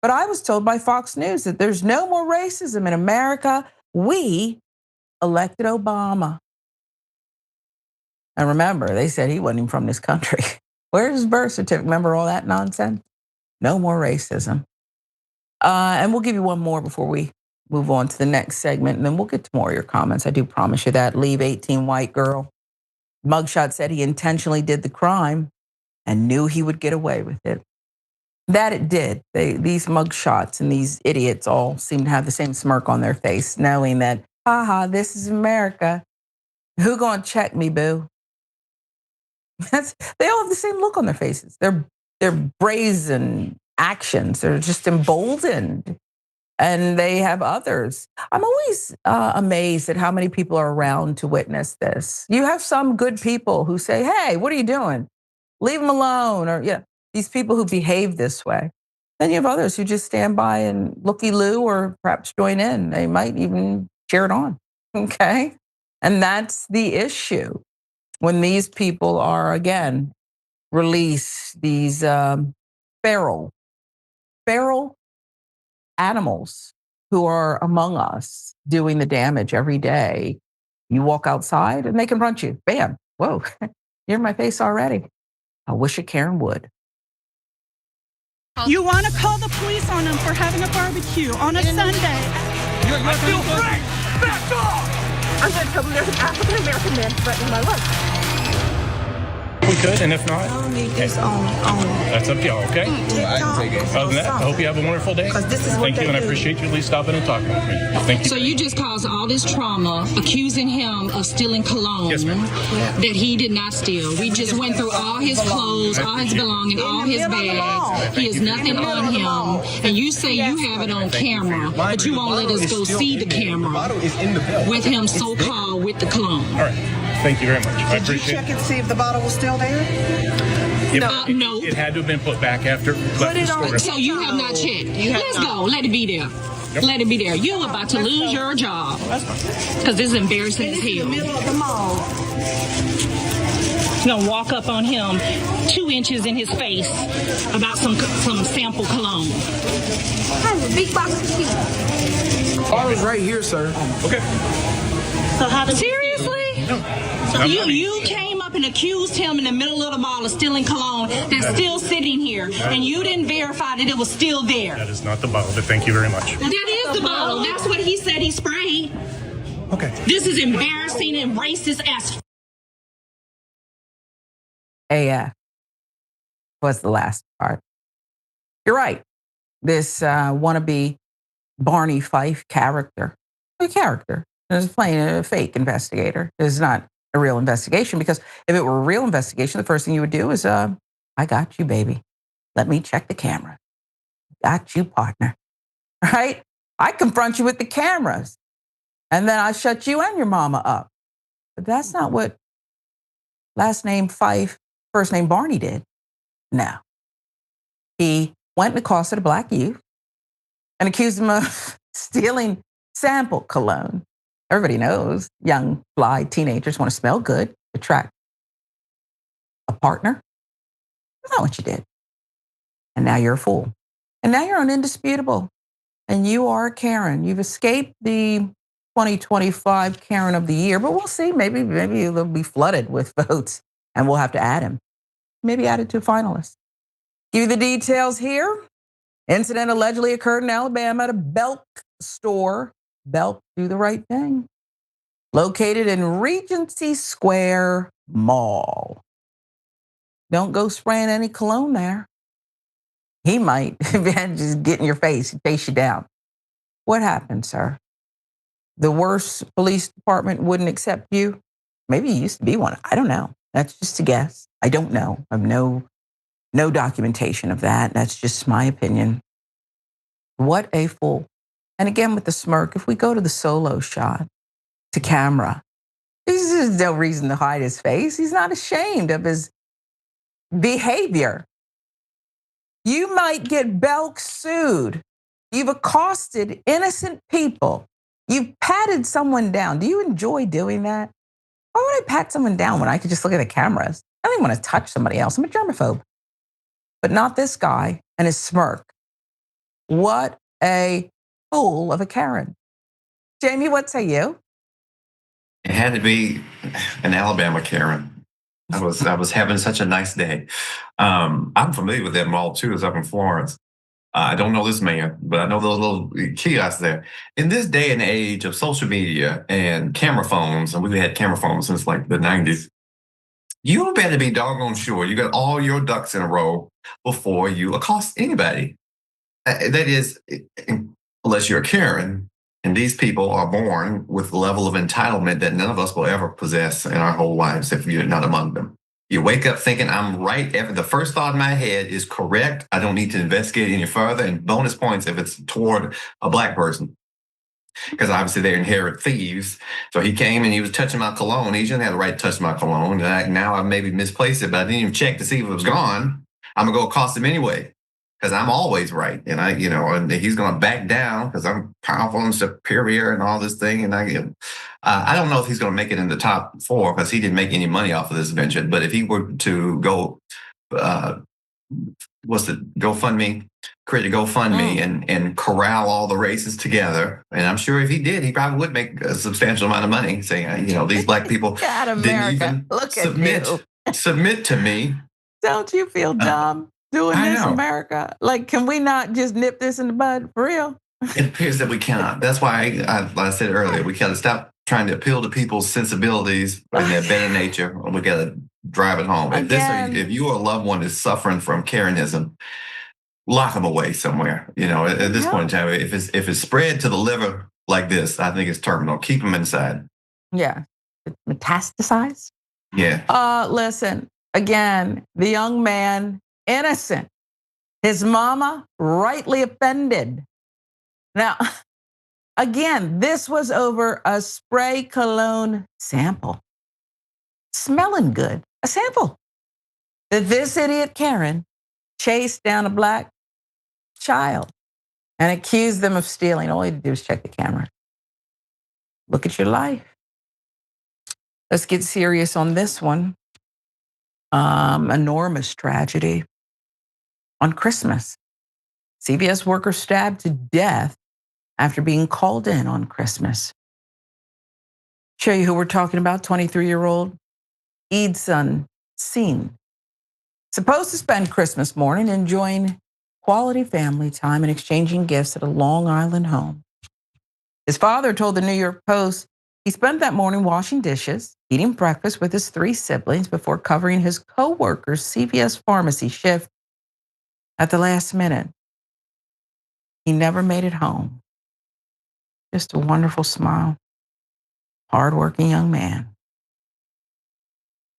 but I was told by Fox News that there's no more racism in America. We elected Obama. And remember, they said he wasn't even from this country. Where's his birth certificate? Remember all that nonsense? No more racism. And we'll give you one more before we move on to the next segment, and then we'll get to more of your comments. I do promise you that. Leave 18 white girl. Mugshot said he intentionally did the crime and knew he would get away with it. That it did. These mugshots and these idiots all seem to have the same smirk on their face, knowing that, haha, this is America. Who gonna check me, boo? They all have the same look on their faces. They're brazen actions. They're just emboldened. And they have others. I'm always amazed at how many people are around to witness this. You have some good people who say, hey, what are you doing? Leave them alone. Or these people who behave this way. Then you have others who just stand by and looky-loo or perhaps join in. They might even cheer it on, okay? And that's the issue. When these people are, again, release these feral animals who are among us doing the damage every day. You walk outside and they confront you. Bam. Whoa, you're in my face already. I wish a Karen would. You want to call the police on them for having a barbecue on a Sunday. I feel free. Back off. I'm going to tell them there's an African-American man threatening my life. We could, and if not, I don't need this on. That's up to y'all, okay? I can take it. Other than that, I hope you have a wonderful day. This is what Thank you, and I do. appreciate you at least stopping and talking with me. Thank you. So you just caused all this trauma, accusing him of stealing cologne Yes, ma'am. that he did not steal. We just went through all his clothes, all his belongings, all his bags. He has nothing on him. And you say you have it on camera, but you won't let us go see the camera with him so-called with the cologne. All right. Thank you very much. I Did you appreciate check it. and see if the bottle was still there? No. It had to have been put back after. Put it on. So you have not checked. Let's go. Let it be there. Yep. Let it be there. You're about to lose your job. Because this is embarrassing as In the hell. middle of the mall. You're gonna walk up on him 2 inches in his face about some sample cologne. I have a big box of tea. Bar is right here, sir. Okay. So how seriously? No. You came up and accused him in the middle of the mall of stealing cologne that's still sitting here, and you didn't verify that it was still there. That is not the bottle, but thank you very much. That is the bottle. That's what he said he sprayed. Okay. This is embarrassing and racist as AF was the last part. You're right. This wannabe Barney Fife character, a character, is playing a fake investigator. It's not a real investigation, because if it were a real investigation, the first thing you would do is, I got you, baby. Let me check the camera. Got you, partner. Right? I confront you with the cameras, and then I shut you and your mama up. But that's not what last name Fife, first name Barney did. No. He went and accosted a black youth and accused him of stealing sample cologne. Everybody knows young, fly teenagers want to smell good, attract a partner. That's not what you did. And now you're a fool. And now you're indisputable. And you are a Karen. You've escaped the 2025 Karen of the Year, but we'll see. Maybe they'll be flooded with votes and we'll have to add him. Maybe add it to a finalist. Give you the details here. Incident allegedly occurred in Alabama at a Belk store. Belk, do the right thing. Located in Regency Square Mall. Don't go spraying any cologne there. He might just get in your face, face you down. What happened, sir? The worst police department wouldn't accept you? Maybe you used to be one. I don't know. That's just a guess. I don't know. I have no documentation of that. That's just my opinion. What a fool. And again, with the smirk, if we go to the solo shot, to camera, There's no reason to hide his face. He's not ashamed of his behavior. You might get Belk sued. You've accosted innocent people. You've patted someone down. Do you enjoy doing that? Why would I pat someone down when I could just look at the cameras? I don't even want to touch somebody else. I'm a germaphobe. But not this guy and his smirk. What a fool of a Karen. Jamie, what say you? It had to be an Alabama Karen. I was having such a nice day. I'm familiar with that mall too. It's up in Florence. I don't know this man, but I know those little kiosks there. In this day and age of social media and camera phones, and we've had camera phones since like the 90s, you better be doggone sure you got all your ducks in a row before you accost anybody. That is, unless you're a Karen, and these people are born with a level of entitlement that none of us will ever possess in our whole lives if you're not among them. You wake up thinking, I'm right. The first thought in my head is correct. I don't need to investigate any further. And bonus points if it's toward a Black person. Because obviously they're inherent thieves. So he came and he was touching my cologne. He shouldn't have the right to touch my cologne. And now I maybe misplaced it, but I didn't even check to see if it was gone. I'm going to go accost him anyway. Because I'm always right. And and he's going to back down because I'm powerful and superior and all this thing. And I don't know if he's going to make it in the top 4 because he didn't make any money off of this venture. But if he were to go, GoFundMe, create a GoFundMe and corral all the races together. And I'm sure if he did, he probably would make a substantial amount of money saying, these Black people didn't even submit to me. Don't you feel dumb doing this, America? Like, can we not just nip this in the bud for real? It appears that we cannot. That's why I said earlier, we got to stop trying to appeal to people's sensibilities and their better nature. We got to drive it home. If your loved one is suffering from Karenism, lock them away somewhere. At this point in time, if it's spread to the liver like this, I think it's terminal. Keep them inside. Yeah, metastasized. Yeah. Listen, again, the young man, innocent. His mama rightly offended. Now, again, this was over a spray cologne sample. Smelling good, a sample. That this idiot Karen chased down a Black child and accused them of stealing. All he had to do was check the camera. Look at your life. Let's get serious on this one. Enormous tragedy. On Christmas, CVS worker stabbed to death after being called in on Christmas. Show you who we're talking about, 23-year-old Eidson Singh. Supposed to spend Christmas morning enjoying quality family time and exchanging gifts at a Long Island home. His father told the New York Post he spent that morning washing dishes, eating breakfast with his 3 siblings before covering his co-worker's CVS pharmacy shift at the last minute. He never made it home. Just a wonderful smile. Hardworking young man.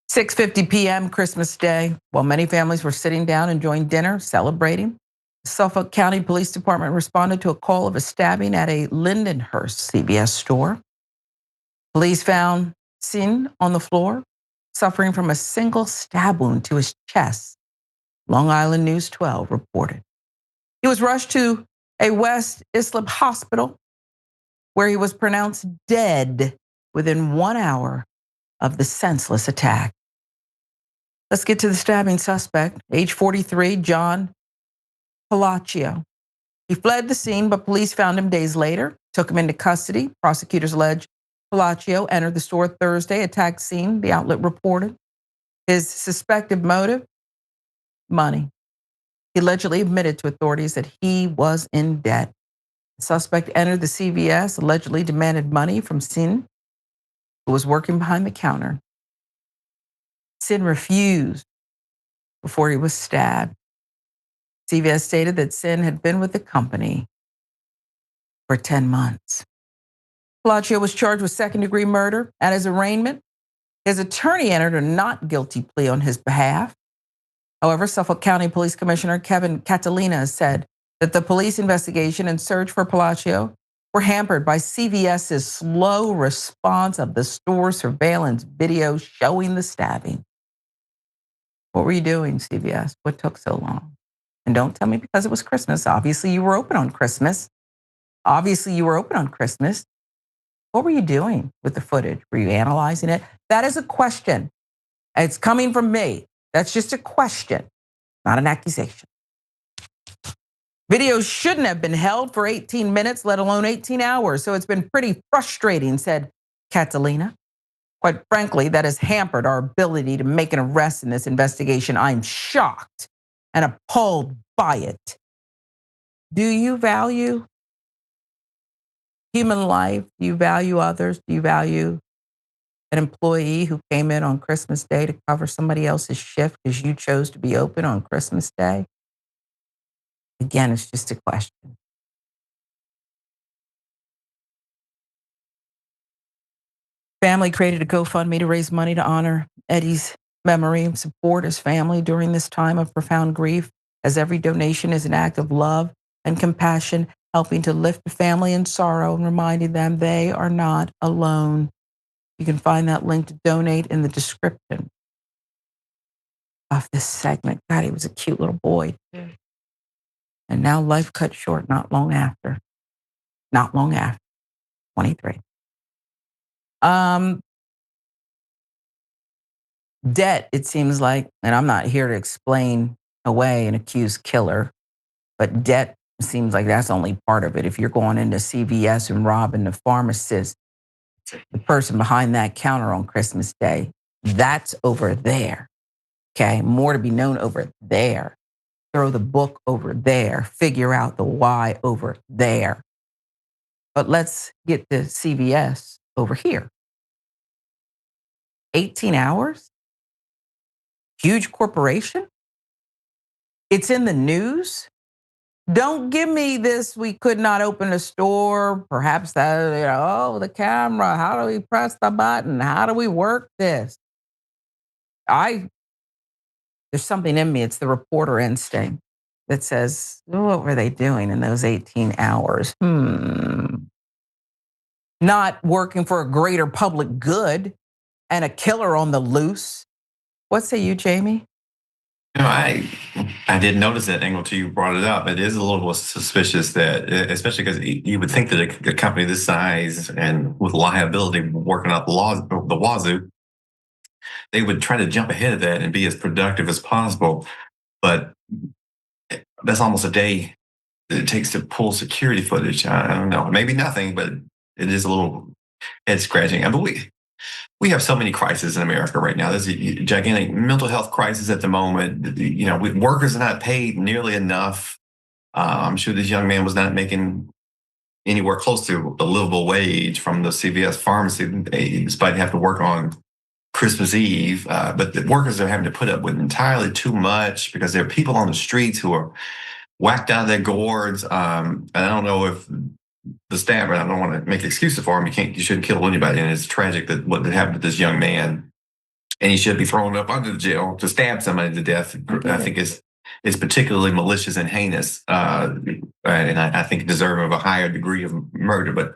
6:50 p.m. Christmas Day, while many families were sitting down enjoying dinner, celebrating, the Suffolk County Police Department responded to a call of a stabbing at a Lindenhurst CVS store. Police found Singh on the floor, suffering from a single stab wound to his chest. Long Island News 12 reported. He was rushed to a West Islip hospital where he was pronounced dead within 1 hour of the senseless attack. Let's get to the stabbing suspect, age 43, John Palacio. He fled the scene, but police found him days later, took him into custody. Prosecutors allege Palacio entered the store Thursday, attacked Singh, the outlet reported. His suspected motive? Money. He allegedly admitted to authorities that he was in debt. The suspect entered the CVS, allegedly demanded money from Singh, who was working behind the counter. Singh refused before he was stabbed. CVS stated that Singh had been with the company for 10 months. Palacio was charged with second-degree murder. At his arraignment, his attorney entered a not guilty plea on his behalf. However, Suffolk County Police Commissioner Kevin Catalina said that the police investigation and search for Palacio were hampered by CVS's slow response of the store surveillance video showing the stabbing. What were you doing, CVS? What took so long? And don't tell me because it was Christmas. Obviously, you were open on Christmas. What were you doing with the footage? Were you analyzing it? That is a question. It's coming from me. That's just a question, not an accusation. Videos shouldn't have been held for 18 minutes, let alone 18 hours. So it's been pretty frustrating, said Catalina. Quite frankly, that has hampered our ability to make an arrest in this investigation. I'm shocked and appalled by it. Do you value human life? Do you value others? Do you value an employee who came in on Christmas Day to cover somebody else's shift because you chose to be open on Christmas Day? Again, it's just a question. Family created a GoFundMe to raise money to honor Eddie's memory and support his family during this time of profound grief, as every donation is an act of love and compassion, helping to lift the family in sorrow and reminding them they are not alone. You can find that link to donate in the description of this segment. God, he was a cute little boy. And now life cut short not long after. 23. Debt, it seems like, and I'm not here to explain away an accused killer, but debt seems like that's only part of it. If you're going into CVS and robbing the pharmacist, the person behind that counter on Christmas Day, that's over there. Okay, more to be known over there. Throw the book over there. Figure out the why over there. But let's get to CVS over here. 18 hours? Huge corporation? It's in the news? Don't give me this, we could not open a store. Perhaps that, the camera, how do we press the button? How do we work this? There's something in me, it's the reporter instinct that says, what were they doing in those 18 hours? Not working for a greater public good and a killer on the loose. What say you, Jamie? I didn't notice that angle till you brought it up. It is a little suspicious that, especially because you would think that a company this size and with liability working out the wazoo, they would try to jump ahead of that and be as productive as possible. But that's almost a day that it takes to pull security footage. I don't know, maybe nothing, but it is a little head scratching. But we have so many crises in America right now. There's a gigantic mental health crisis at the moment. Workers are not paid nearly enough. I'm sure this young man was not making anywhere close to a livable wage from the CVS pharmacy, despite having to work on Christmas Eve. But the workers are having to put up with entirely too much because there are people on the streets who are whacked out of their gourds. And I don't know if the stabber, I don't want to make excuses for him. You shouldn't kill anybody. And it's tragic that what happened to this young man, and he should be thrown up under the jail to stab somebody to death. I think is particularly malicious and heinous. And I think deserving of a higher degree of murder, but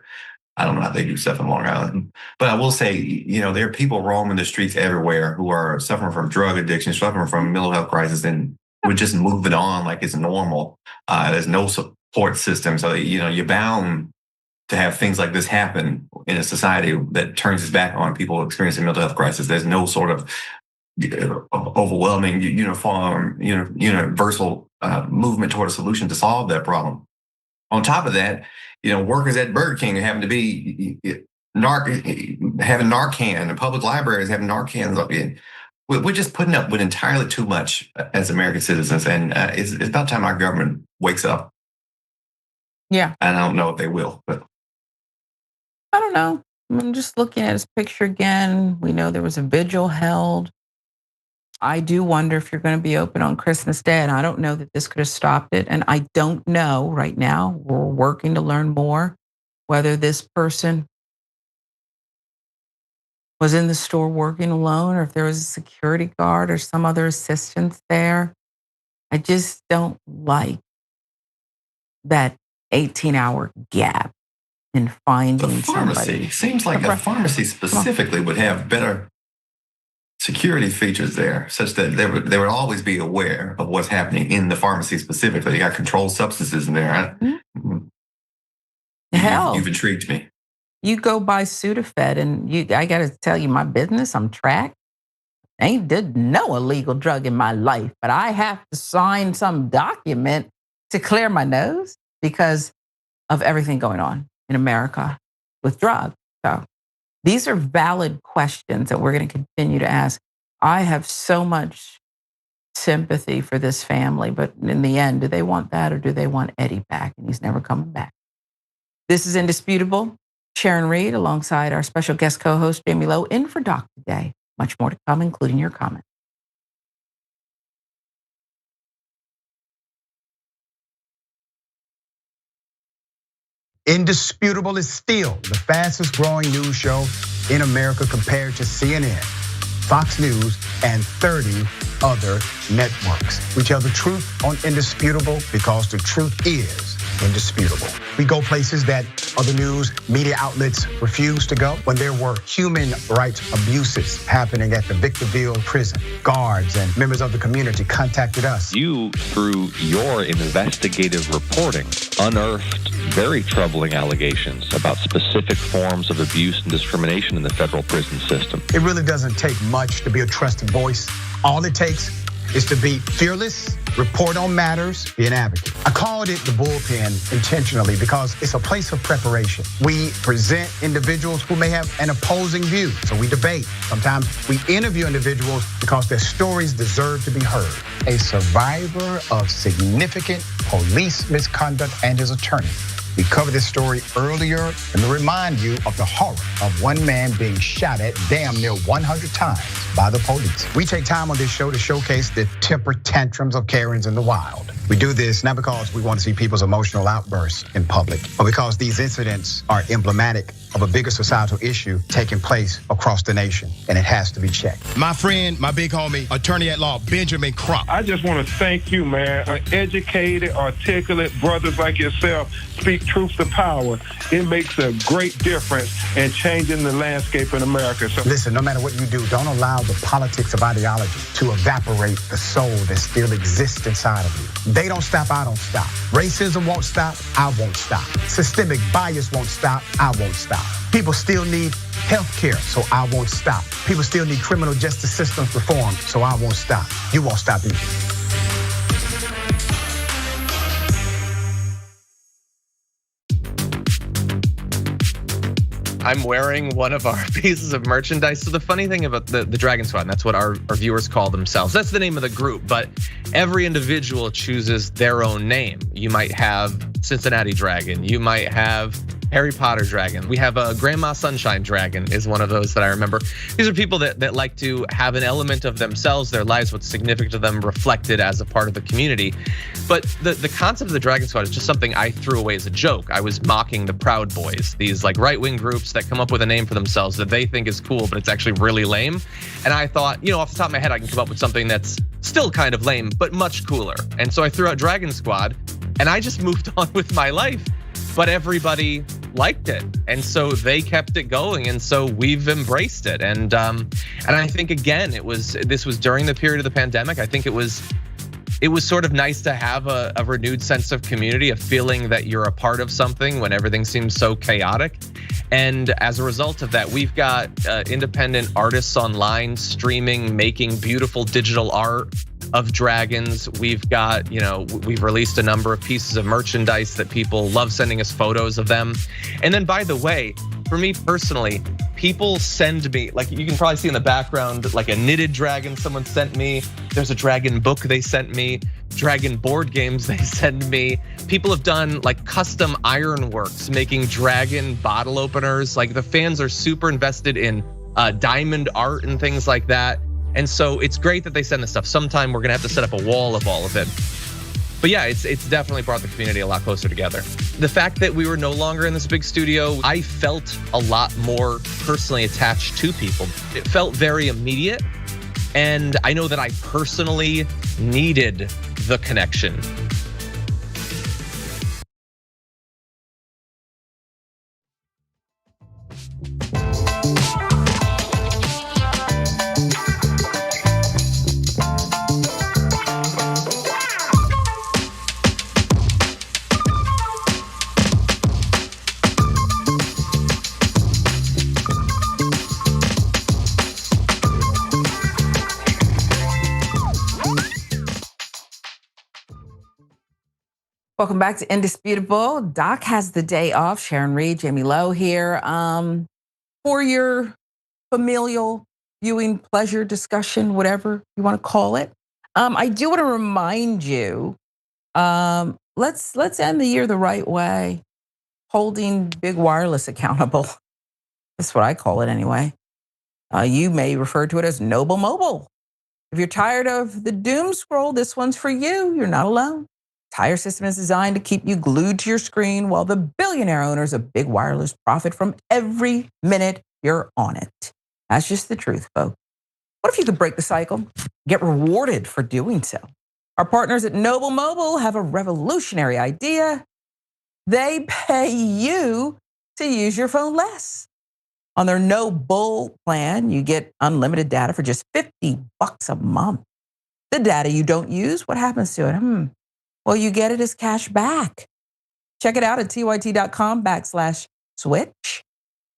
I don't know how they do stuff in Long Island. But I will say, there are people roaming the streets everywhere who are suffering from drug addiction, suffering from mental health crisis, and we're just moving on like it's normal. There's no support system. So, you're bound to have things like this happen in a society that turns its back on people experiencing mental health crisis. There's no sort of overwhelming, universal movement toward a solution to solve that problem. On top of that, workers at Burger King are having to be having Narcan, and public libraries having Narcan. We're just putting up with entirely too much as American citizens, and it's about time our government wakes up. Yeah. And I don't know if they will, but I don't know. I'm just looking at his picture again. We know there was a vigil held. I do wonder if you're going to be open on Christmas Day, and I don't know that this could have stopped it. And I don't know right now. We're working to learn more whether this person was in the store working alone or if there was a security guard or some other assistance there. I just don't like that 18-hour gap. in finding The pharmacy somebody. seems like a pharmacy specifically would have better security features there, such that they would always be aware of what's happening in the pharmacy specifically. You got controlled substances in there. Hell, You've intrigued me. You go buy Sudafed, and I got to tell you, my business, I'm tracked. Ain't did no illegal drug in my life, but I have to sign some document to clear my nose because of everything going on in America with drugs. So these are valid questions that we're going to continue to ask. I have so much sympathy for this family, but in the end, do they want that or do they want Eddie back? And he's never coming back. This is Indisputable. Sharon Reed alongside our special guest co-host Jamie Lowe in for Doc today. Much more to come, including your comments. Indisputable is still the fastest growing news show in America compared to CNN, Fox News, and 30 other networks. We tell the truth on Indisputable because the truth is indisputable. We go places that other news media outlets refuse to go. When there were human rights abuses happening at the Victorville prison, guards and members of the community contacted us. You, through your investigative reporting, unearthed very troubling allegations about specific forms of abuse and discrimination in the federal prison system. It really doesn't take much to be a trusted voice. All it takes is to be fearless, report on matters, be an advocate. I called it the bullpen intentionally because it's a place of preparation. We present individuals who may have an opposing view, so we debate. Sometimes we interview individuals because their stories deserve to be heard. A survivor of significant police misconduct and his attorney. We covered this story earlier and to remind you of the horror of one man being shot at damn near 100 times by the police. We take time on this show to showcase the temper tantrums of Karens in the wild. We do this not because we want to see people's emotional outbursts in public, but because these incidents are emblematic of a bigger societal issue taking place across the nation, and it has to be checked. My friend, my big homie, attorney at law, Benjamin Crump. I just want to thank you, man. Educated, articulate brothers like yourself speak truth to power. It makes a great difference in changing the landscape in America. So listen, no matter what you do, don't allow the politics of ideology to evaporate the soul that still exists inside of you. They don't stop, I don't stop. Racism won't stop, I won't stop. Systemic bias won't stop, I won't stop. People still need health care, so I won't stop. People still need criminal justice systems reformed, so I won't stop. You won't stop either. I'm wearing one of our pieces of merchandise. So the funny thing about the Dragon Squad, and that's what our viewers call themselves. That's the name of the group, but every individual chooses their own name. You might have Cincinnati Dragon. You might have Harry Potter Dragon. We have a Grandma Sunshine Dragon is one of those that I remember. These are people that like to have an element of themselves, their lives, what's significant to them reflected as a part of the community. But the concept of the Dragon Squad is just something I threw away as a joke. I was mocking the Proud Boys, these like right-wing groups that come up with a name for themselves that they think is cool, but it's actually really lame. And I thought, off the top of my head, I can come up with something that's still kind of lame, but much cooler. And so I threw out Dragon Squad and I just moved on with my life. But everybody liked it, and so they kept it going, and so we've embraced it. And I think again, this was during the period of the pandemic. I think it was sort of nice to have a renewed sense of community, a feeling that you're a part of something when everything seems so chaotic. And as a result of that, we've got independent artists online streaming, making beautiful digital art of dragons. We've got, we've released a number of pieces of merchandise that people love sending us photos of them. And then by the way, for me personally, people send me, like you can probably see in the background, like a knitted dragon someone sent me. There's a dragon book they sent me, dragon board games they send me. People have done like custom ironworks, making dragon bottle openers. Like the fans are super invested in diamond art and things like that. And so it's great that they send this stuff. Sometime we're gonna have to set up a wall of all of it. But yeah, it's definitely brought the community a lot closer together. The fact that we were no longer in this big studio, I felt a lot more personally attached to people. It felt very immediate. And I know that I personally needed the connection. Welcome back to Indisputable. Doc has the day off. Sharon Reed, Jamie Lowe here. For your familial viewing pleasure discussion, whatever you want to call it. I do want to remind you, let's end the year the right way, holding big wireless accountable. That's what I call it anyway. You may refer to it as Noble Mobile. If you're tired of the doom scroll, this one's for you. You're not alone. Entire system is designed to keep you glued to your screen while the billionaire owners of big wireless profit from every minute you're on it. That's just the truth, folks. What if you could break the cycle? Get rewarded for doing so. Our partners at Noble Mobile have a revolutionary idea. They pay you to use your phone less. On their no bull plan, you get unlimited data for just $50 a month. The data you don't use, what happens to it? Well, you get it as cash back. Check it out at tyt.com/switch.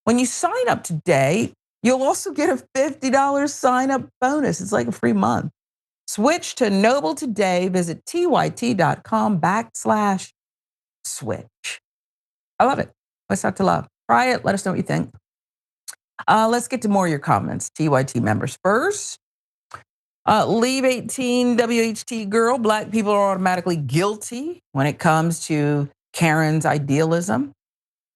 When you sign up today, you'll also get a $50 sign up bonus. It's like a free month. Switch to Noble today. Visit tyt.com/switch. I love it. What's not to love? Try it. Let us know what you think. Let's get to more of your comments. TYT members first. Leave 18 WHT girl. Black people are automatically guilty when it comes to Karen's idealism.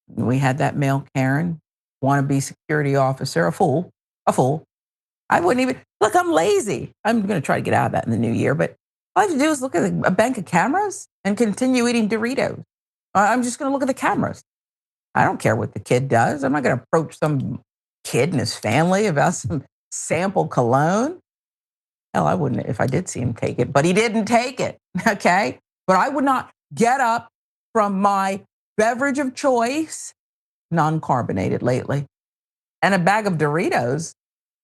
We had that male Karen, wannabe security officer, a fool. I wouldn't even, look, I'm lazy. I'm going to try to get out of that in the new year, but all I have to do is look at a bank of cameras and continue eating Doritos. I'm just going to look at the cameras. I don't care what the kid does. I'm not going to approach some kid and his family about some sample cologne. Hell, I wouldn't if I did see him take it, but he didn't take it, okay? But I would not get up from my beverage of choice, non-carbonated lately, and a bag of Doritos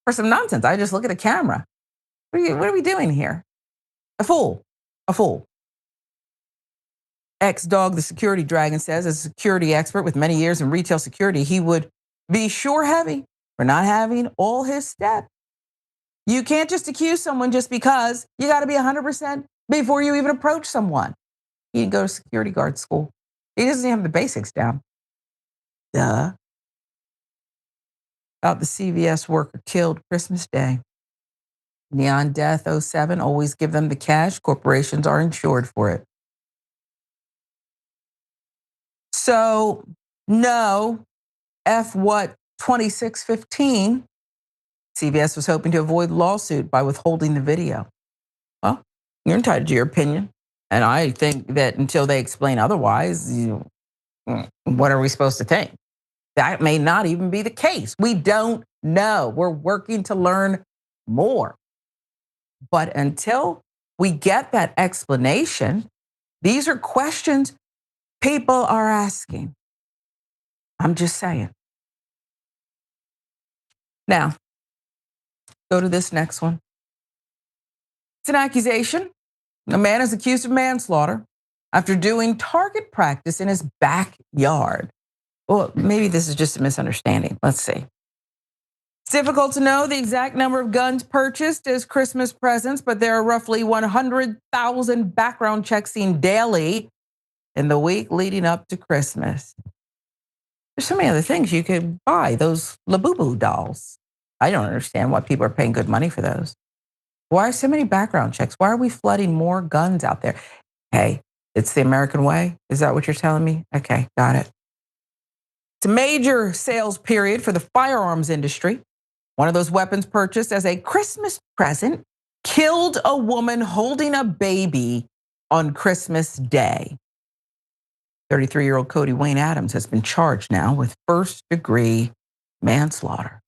for some nonsense. I just look at the camera. What are we doing here? A fool. X-Dog, the security dragon, says, as a security expert with many years in retail security, he would be sure heavy for not having all his steps. You can't just accuse someone just because. You got to be 100% before you even approach someone. He didn't go to security guard school. He doesn't even have the basics down. Duh. About the CVS worker killed Christmas Day. Neon Death 07, always give them the cash. Corporations are insured for it. So, no, F what 2615, CVS was hoping to avoid lawsuit by withholding the video. Well, you're entitled to your opinion. And I think that until they explain otherwise, what are we supposed to think? That may not even be the case. We don't know. We're working to learn more. But until we get that explanation, these are questions people are asking. I'm just saying. Now, go to this next one. It's an accusation. A man is accused of manslaughter after doing target practice in his backyard. Well, maybe this is just a misunderstanding. Let's see. It's difficult to know the exact number of guns purchased as Christmas presents, but there are roughly 100,000 background checks seen daily in the week leading up to Christmas. There's so many other things you could buy, those Labubu dolls. I don't understand why people are paying good money for those. Why are so many background checks? Why are we flooding more guns out there? Hey, it's the American way? Is that what you're telling me? Okay, got it. It's a major sales period for the firearms industry. One of those weapons purchased as a Christmas present killed a woman holding a baby on Christmas Day. 33-year-old Cody Wayne Adams has been charged now with first-degree manslaughter.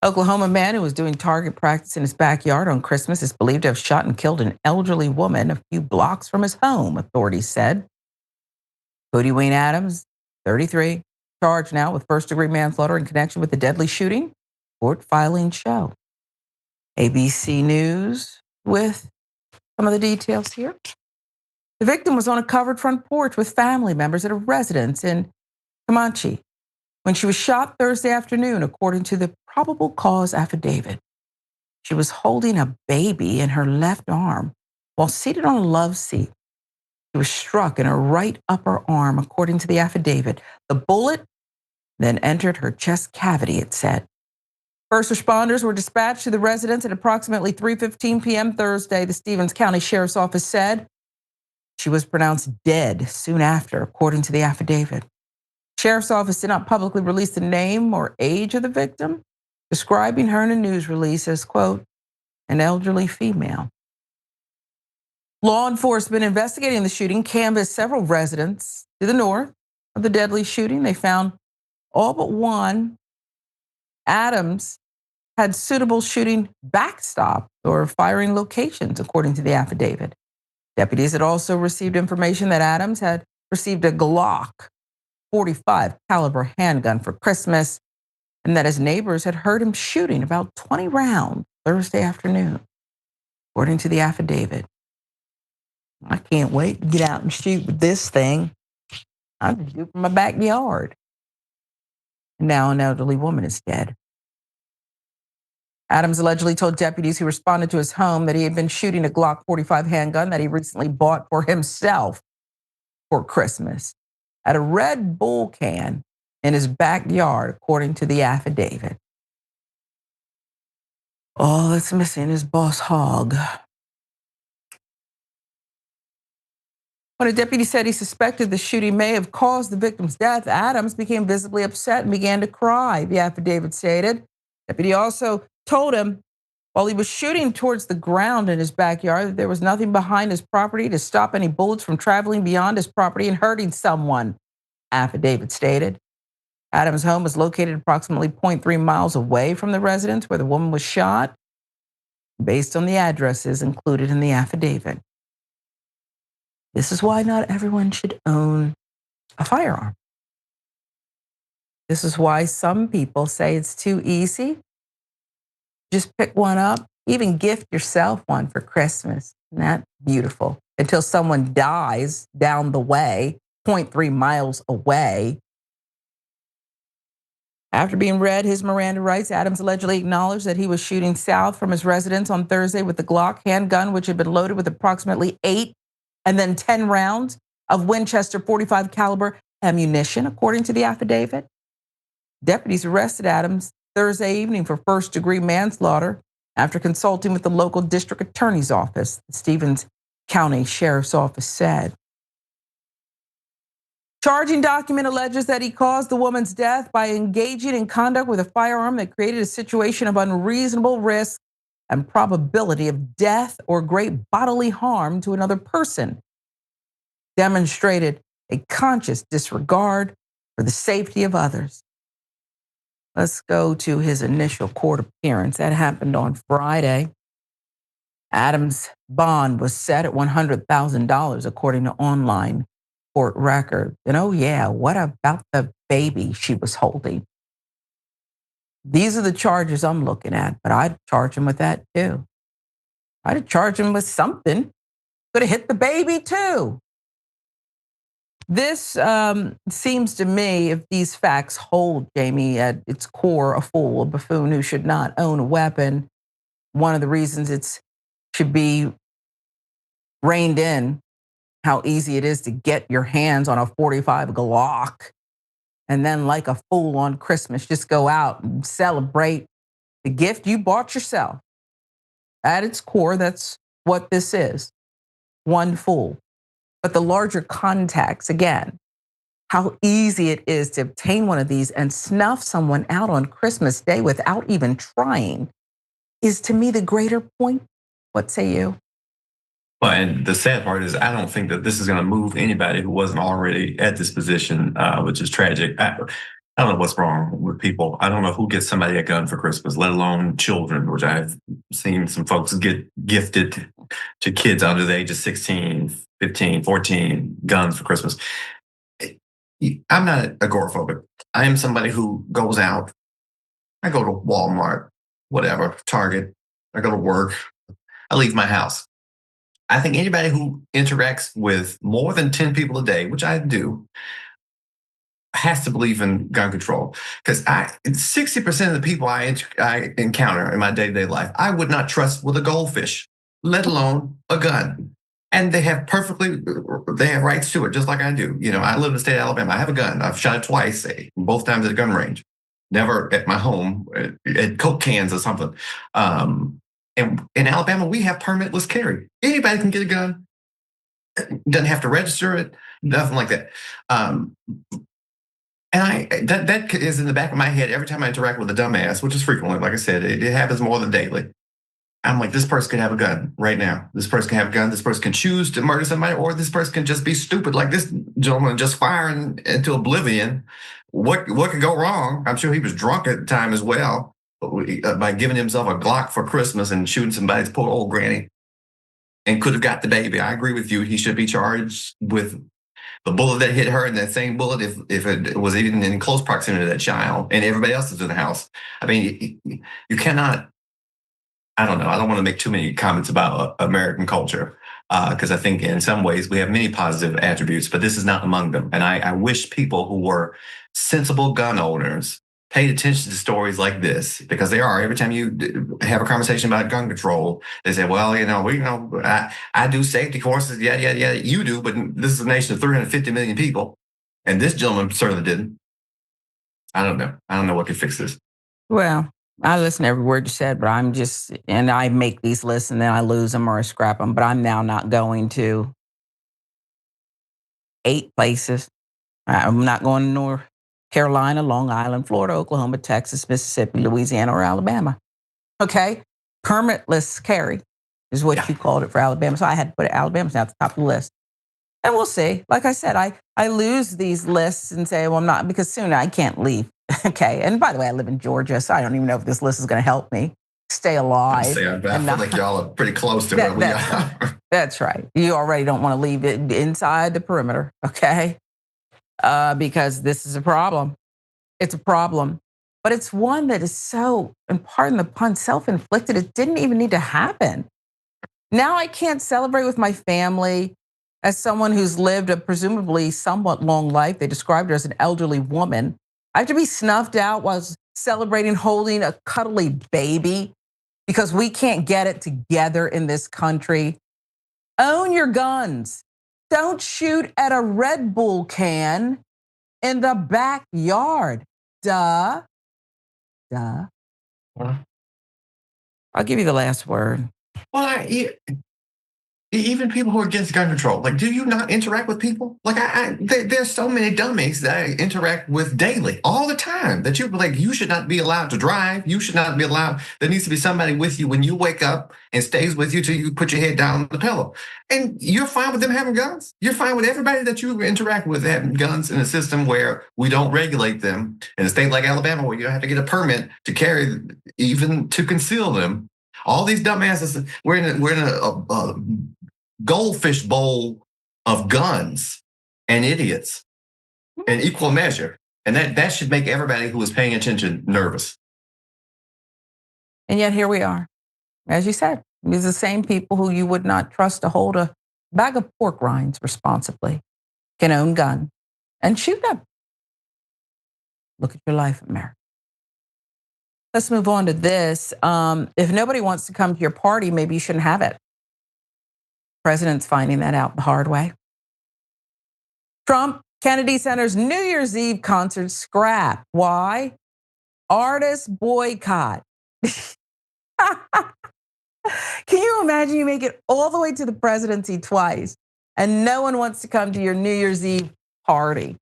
Oklahoma man who was doing target practice in his backyard on Christmas is believed to have shot and killed an elderly woman a few blocks from his home, authorities said. Cody Wayne Adams, 33, charged now with first-degree manslaughter in connection with the deadly shooting. Court filing show. ABC News with some of the details here. The victim was on a covered front porch with family members at a residence in Comanche when she was shot Thursday afternoon, according to the probable cause affidavit. She was holding a baby in her left arm While seated on a love seat, she was struck in her right upper arm, according to the affidavit. The bullet then entered her chest cavity, it said. First responders were dispatched to the residence at approximately 3:15 p.m. Thursday, the Stevens County Sheriff's Office said. She was pronounced dead soon after, according to the affidavit. Sheriff's Office did not publicly release the name or age of the victim, describing her in a news release as, quote, an elderly female. Law enforcement investigating the shooting canvassed several residents to the north of the deadly shooting. They found all but one, Adams, had suitable shooting backstop or firing locations, according to the affidavit. Deputies had also received information that Adams had received a Glock 45 caliber handgun for Christmas, and that his neighbors had heard him shooting about 20 rounds Thursday afternoon, according to the affidavit. I can't wait to get out and shoot with this thing. I'm just shooting from my backyard. And now an elderly woman is dead. Adams allegedly told deputies who responded to his home that he had been shooting a Glock 45 handgun that he recently bought for himself for Christmas at a Red Bull can in his backyard, according to the affidavit. All that's missing is Boss Hogg. When a deputy said he suspected the shooting may have caused the victim's death, Adams became visibly upset and began to cry, the affidavit stated. Deputy also told him while he was shooting towards the ground in his backyard that there was nothing behind his property to stop any bullets from traveling beyond his property and hurting someone, affidavit stated. Adams' home was located approximately 0.3 miles away from the residence where the woman was shot, based on the addresses included in the affidavit. This is why not everyone should own a firearm. This is why some people say it's too easy. Just pick one up, even gift yourself one for Christmas. Isn't that beautiful? Until someone dies down the way, 0.3 miles away. After being read his Miranda rights, Adams allegedly acknowledged that he was shooting south from his residence on Thursday with the Glock handgun, which had been loaded with approximately 8 and then 10 rounds of Winchester 45 caliber ammunition, according to the affidavit. Deputies arrested Adams Thursday evening for first-degree manslaughter after consulting with the local district attorney's office, the Stevens County Sheriff's Office said. Charging document alleges that he caused the woman's death by engaging in conduct with a firearm that created a situation of unreasonable risk and probability of death or great bodily harm to another person, demonstrated a conscious disregard for the safety of others. Let's go to his initial court appearance. That happened on Friday. Adams' bond was set at $100,000, according to online court records. And oh yeah, what about the baby she was holding? These are the charges I'm looking at, but I'd charge him with that too. I'd have charged him with something. Could have hit the baby too. This seems to me, if these facts hold, Jamie, at its core, a fool, a buffoon who should not own a weapon. One of the reasons it should be reined in, how easy it is to get your hands on a 45 Glock and then like a fool on Christmas, just go out and celebrate the gift you bought yourself. At its core, that's what this is, one fool. But the larger context, again, how easy it is to obtain one of these and snuff someone out on Christmas Day without even trying is to me the greater point. What say you? Well, and the sad part is I don't think that this is going to move anybody who wasn't already at this position, which is tragic. I don't know what's wrong with people. I don't know who gets somebody a gun for Christmas, let alone children, which I've seen some folks get gifted to kids under the age of 16, 15, 14 guns for Christmas. I'm not agoraphobic. I am somebody who goes out. I go to Walmart, whatever, Target. I go to work. I leave my house. I think anybody who interacts with more than 10 people a day, which I do, has to believe in gun control. Because 60% of the people I encounter in my day-to-day life, I would not trust with a goldfish. let alone a gun. And they have rights to it, just like I do. I live in the state of Alabama. I have a gun. I've shot it twice, both times at a gun range. Never at my home, at Coke cans or something. And in Alabama, we have permitless carry. Anybody can get a gun. Doesn't have to register it, nothing like that. And that is in the back of my head every time I interact with a dumbass, which is frequently, like I said, it happens more than daily. I'm like, this person could have a gun right now. This person can have a gun. This person can choose to murder somebody, or this person can just be stupid like this gentleman, just firing into oblivion. What could go wrong? I'm sure he was drunk at the time as well, by giving himself a Glock for Christmas and shooting somebody's poor old granny, and could have got the baby. I agree with you. He should be charged with the bullet that hit her and that same bullet if it was even in close proximity to that child and everybody else is in the house. I mean, you cannot. I don't know. I don't want to make too many comments about American culture because I think in some ways we have many positive attributes, but this is not among them. And I wish people who were sensible gun owners paid attention to stories like this, because they are. Every time you have a conversation about gun control, they say, well, I do safety courses. Yeah, you do. But this is a nation of 350 million people. And this gentleman certainly didn't. I don't know. I don't know what could fix this. Well, I listen to every word you said, but and I make these lists and then I lose them or I scrap them, but I'm now not going to 8 places. I'm not going to North Carolina, Long Island, Florida, Oklahoma, Texas, Mississippi, Louisiana, or Alabama. Okay? Permitless carry is what you called it for Alabama. So I had to put Alabama's now at the top of the list. And we'll see. Like I said, I lose these lists and say, well, I'm not, because soon I can't leave. Okay. And by the way, I live in Georgia, so I don't even know if this list is going to help me stay alive. I feel like y'all are pretty close to where we are. Right. That's right. You already don't want to leave it inside the perimeter. Okay. Because this is a problem. It's a problem. But it's one that is so, and pardon the pun, self-inflicted. It didn't even need to happen. Now I can't celebrate with my family. As someone who's lived a presumably somewhat long life, they described her as an elderly woman. I have to be snuffed out while celebrating holding a cuddly baby because we can't get it together in this country. Own your guns. Don't shoot at a Red Bull can in the backyard. Duh. I'll give you the last word. Well, even people who are against gun control, like, do you not interact with people? Like, there's so many dummies that I interact with daily, all the time, that you should not be allowed to drive. You should not be allowed. There needs to be somebody with you when you wake up and stays with you till you put your head down on the pillow. And you're fine with them having guns. You're fine with everybody that you interact with having guns in a system where we don't regulate them. In a state like Alabama, where you have to get a permit to carry, even to conceal them. All these dumbasses, we're in a goldfish bowl of guns and idiots in equal measure. And that should make everybody who is paying attention nervous. And yet here we are. As you said, these are the same people who you would not trust to hold a bag of pork rinds responsibly, can own gun and shoot them. Look at your life, America. Let's move on to this. If nobody wants to come to your party, maybe you shouldn't have it. President's finding that out the hard way. Trump Kennedy Center's New Year's Eve concert scrapped. Why? Artist boycott. Can you imagine you make it all the way to the presidency twice and no one wants to come to your New Year's Eve party?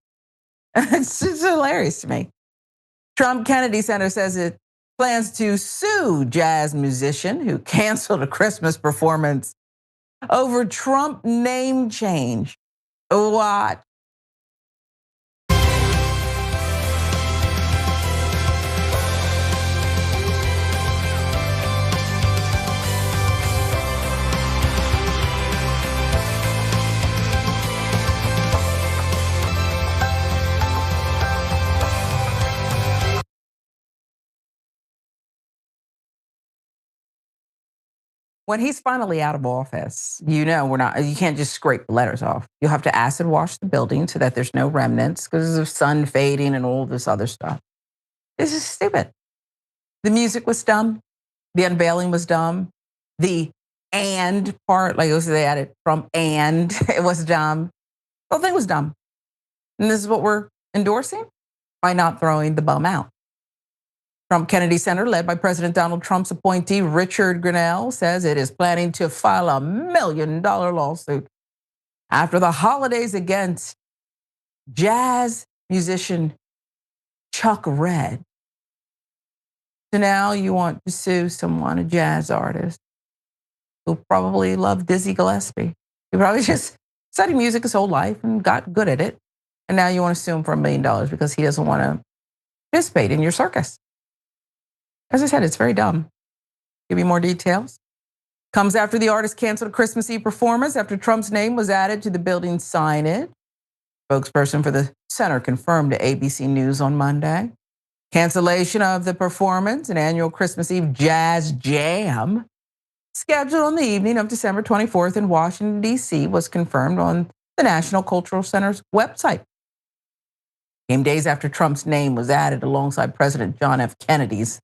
It's just hilarious to me. Trump Kennedy Center says it plans to sue jazz musician who canceled a Christmas performance over Trump name change. What? When he's finally out of office, you can't just scrape the letters off. You'll have to acid wash the building so that there's no remnants because of sun fading and all this other stuff. This is stupid. The music was dumb. The unveiling was dumb. The and part, like they added Trump and it was dumb. The whole thing was dumb. And this is what we're endorsing by not throwing the bum out. Trump Kennedy Center, led by President Donald Trump's appointee Richard Grenell, says it is planning to file $1 million lawsuit after the holidays against jazz musician Chuck Red. So now you want to sue someone, a jazz artist, who probably loved Dizzy Gillespie. He probably just studied music his whole life and got good at it. And now you want to sue him for $1 million because he doesn't want to participate in your circus. As I said, it's very dumb. Give you more details. Comes after the artist canceled a Christmas Eve performance after Trump's name was added to the building's signage. Spokesperson for the center confirmed to ABC News on Monday. Cancellation of the performance, an annual Christmas Eve jazz jam, scheduled on the evening of December 24th in Washington, D.C., was confirmed on the National Cultural Center's website. Came days after Trump's name was added alongside President John F. Kennedy's.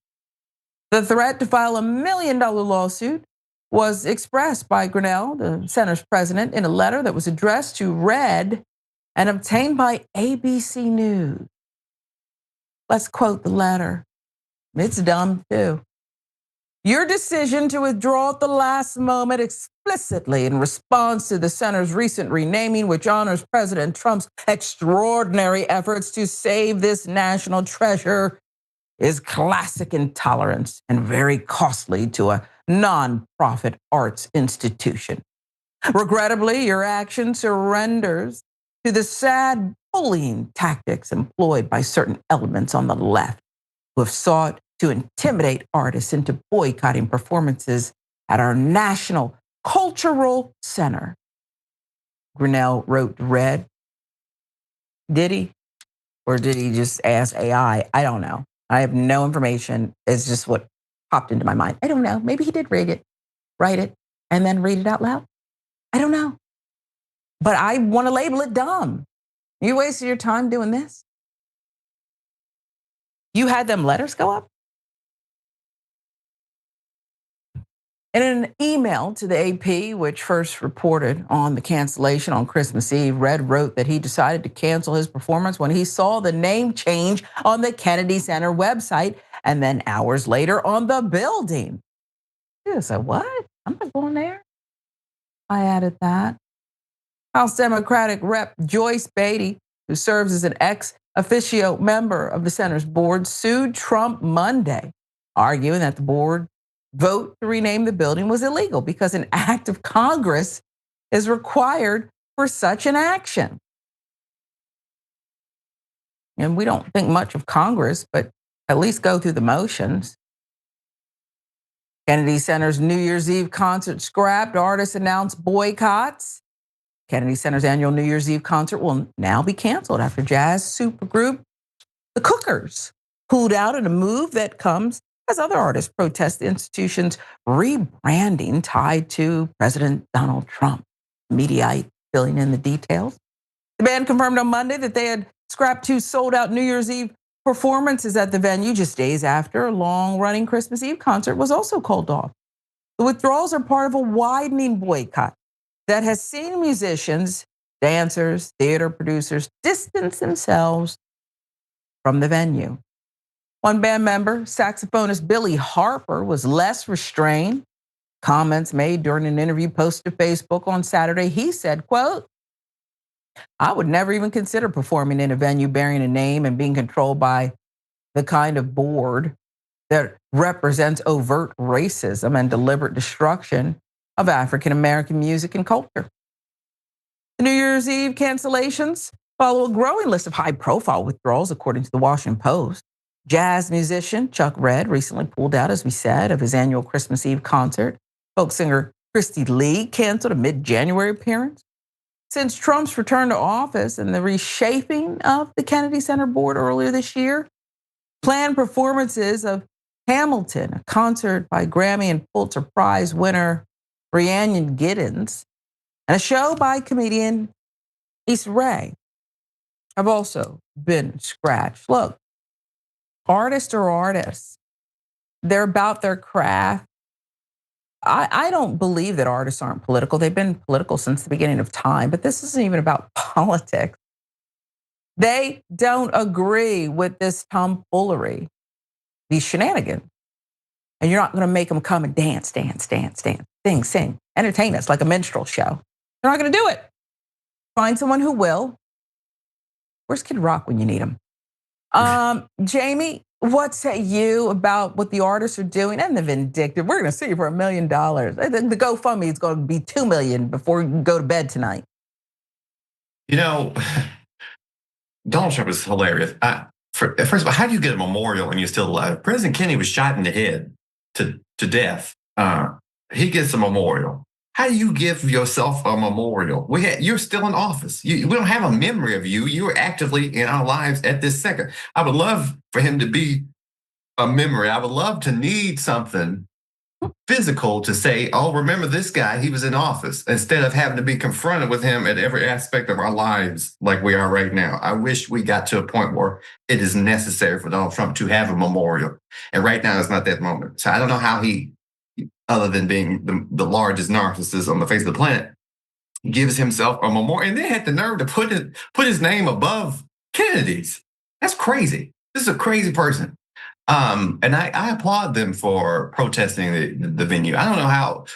The threat to file $1 million lawsuit was expressed by Grenell, the center's president, in a letter that was addressed to Red and obtained by ABC News. Let's quote the letter. It's dumb too. Your decision to withdraw at the last moment explicitly in response to the center's recent renaming, which honors President Trump's extraordinary efforts to save this national treasure, is classic intolerance and very costly to a nonprofit arts institution. Regrettably, your action surrenders to the sad bullying tactics employed by certain elements on the left who have sought to intimidate artists into boycotting performances at our National Cultural Center. Grenell wrote Red. Did he? Or did he just ask AI? I don't know. I have no information. It's just what popped into my mind. I don't know. Maybe he did write it, and then read it out loud. I don't know. But I want to label it dumb. You wasted your time doing this? You had them letters go up? In an email to the AP, which first reported on the cancellation on Christmas Eve, Red wrote that he decided to cancel his performance when he saw the name change on the Kennedy Center website and then hours later on the building. I said, what? I'm not going there. I added that. House Democratic Rep Joyce Beatty, who serves as an ex officio member of the center's board, sued Trump Monday, arguing that the board vote to rename the building was illegal because an act of Congress is required for such an action. And we don't think much of Congress, but at least go through the motions. Kennedy Center's New Year's Eve concert scrapped. Artists announced boycotts. Kennedy Center's annual New Year's Eve concert will now be canceled after jazz supergroup The Cookers pulled out in a move that comes as other artists protest the institution's rebranding tied to President Donald Trump. Mediaite filling in the details. The band confirmed on Monday that they had scrapped 2 sold-out New Year's Eve performances at the venue just days after a long-running Christmas Eve concert was also called off. The withdrawals are part of a widening boycott that has seen musicians, dancers, theater producers distance themselves from the venue. One band member, saxophonist Billy Harper, was less restrained. Comments made during an interview posted to Facebook on Saturday, he said, quote, I would never even consider performing in a venue bearing a name and being controlled by the kind of board that represents overt racism and deliberate destruction of African American music and culture. The New Year's Eve cancellations follow a growing list of high-profile withdrawals, according to the Washington Post. Jazz musician Chuck Red recently pulled out, as we said, of his annual Christmas Eve concert. Folk singer Christy Lee canceled a mid-January appearance. Since Trump's return to office and the reshaping of the Kennedy Center board earlier this year, planned performances of Hamilton, a concert by Grammy and Pulitzer Prize winner Rhiannon Giddens, and a show by comedian Issa Rae have also been scratched. Look, artists are artists. They're about their craft. I don't believe that artists aren't political. They've been political since the beginning of time, but this isn't even about politics. They don't agree with this tomfoolery, these shenanigans. And you're not going to make them come and dance, sing, entertain us like a minstrel show. They're not going to do it. Find someone who will. Where's Kid Rock when you need him? Jamie, what say you about what the artists are doing and the vindictive? We're going to sue you for $1 million. The GoFundMe is going to be $2 million before you go to bed tonight. You know, Donald Trump is hilarious. First of all, how do you get a memorial when you're still alive? President Kennedy was shot in the head to death. He gets a memorial. How do you give yourself a memorial? You're still in office. We don't have a memory of you. You're actively in our lives at this second. I would love for him to be a memory. I would love to need something physical to say, oh, remember this guy, he was in office, instead of having to be confronted with him at every aspect of our lives like we are right now. I wish we got to a point where it is necessary for Donald Trump to have a memorial. And right now, it's not that moment. So I don't know how he, other than being the largest narcissist on the face of the planet, gives himself a memorial. And they had the nerve to put his name above Kennedy's. That's crazy. This is a crazy person. And I applaud them for protesting the venue. I don't know how,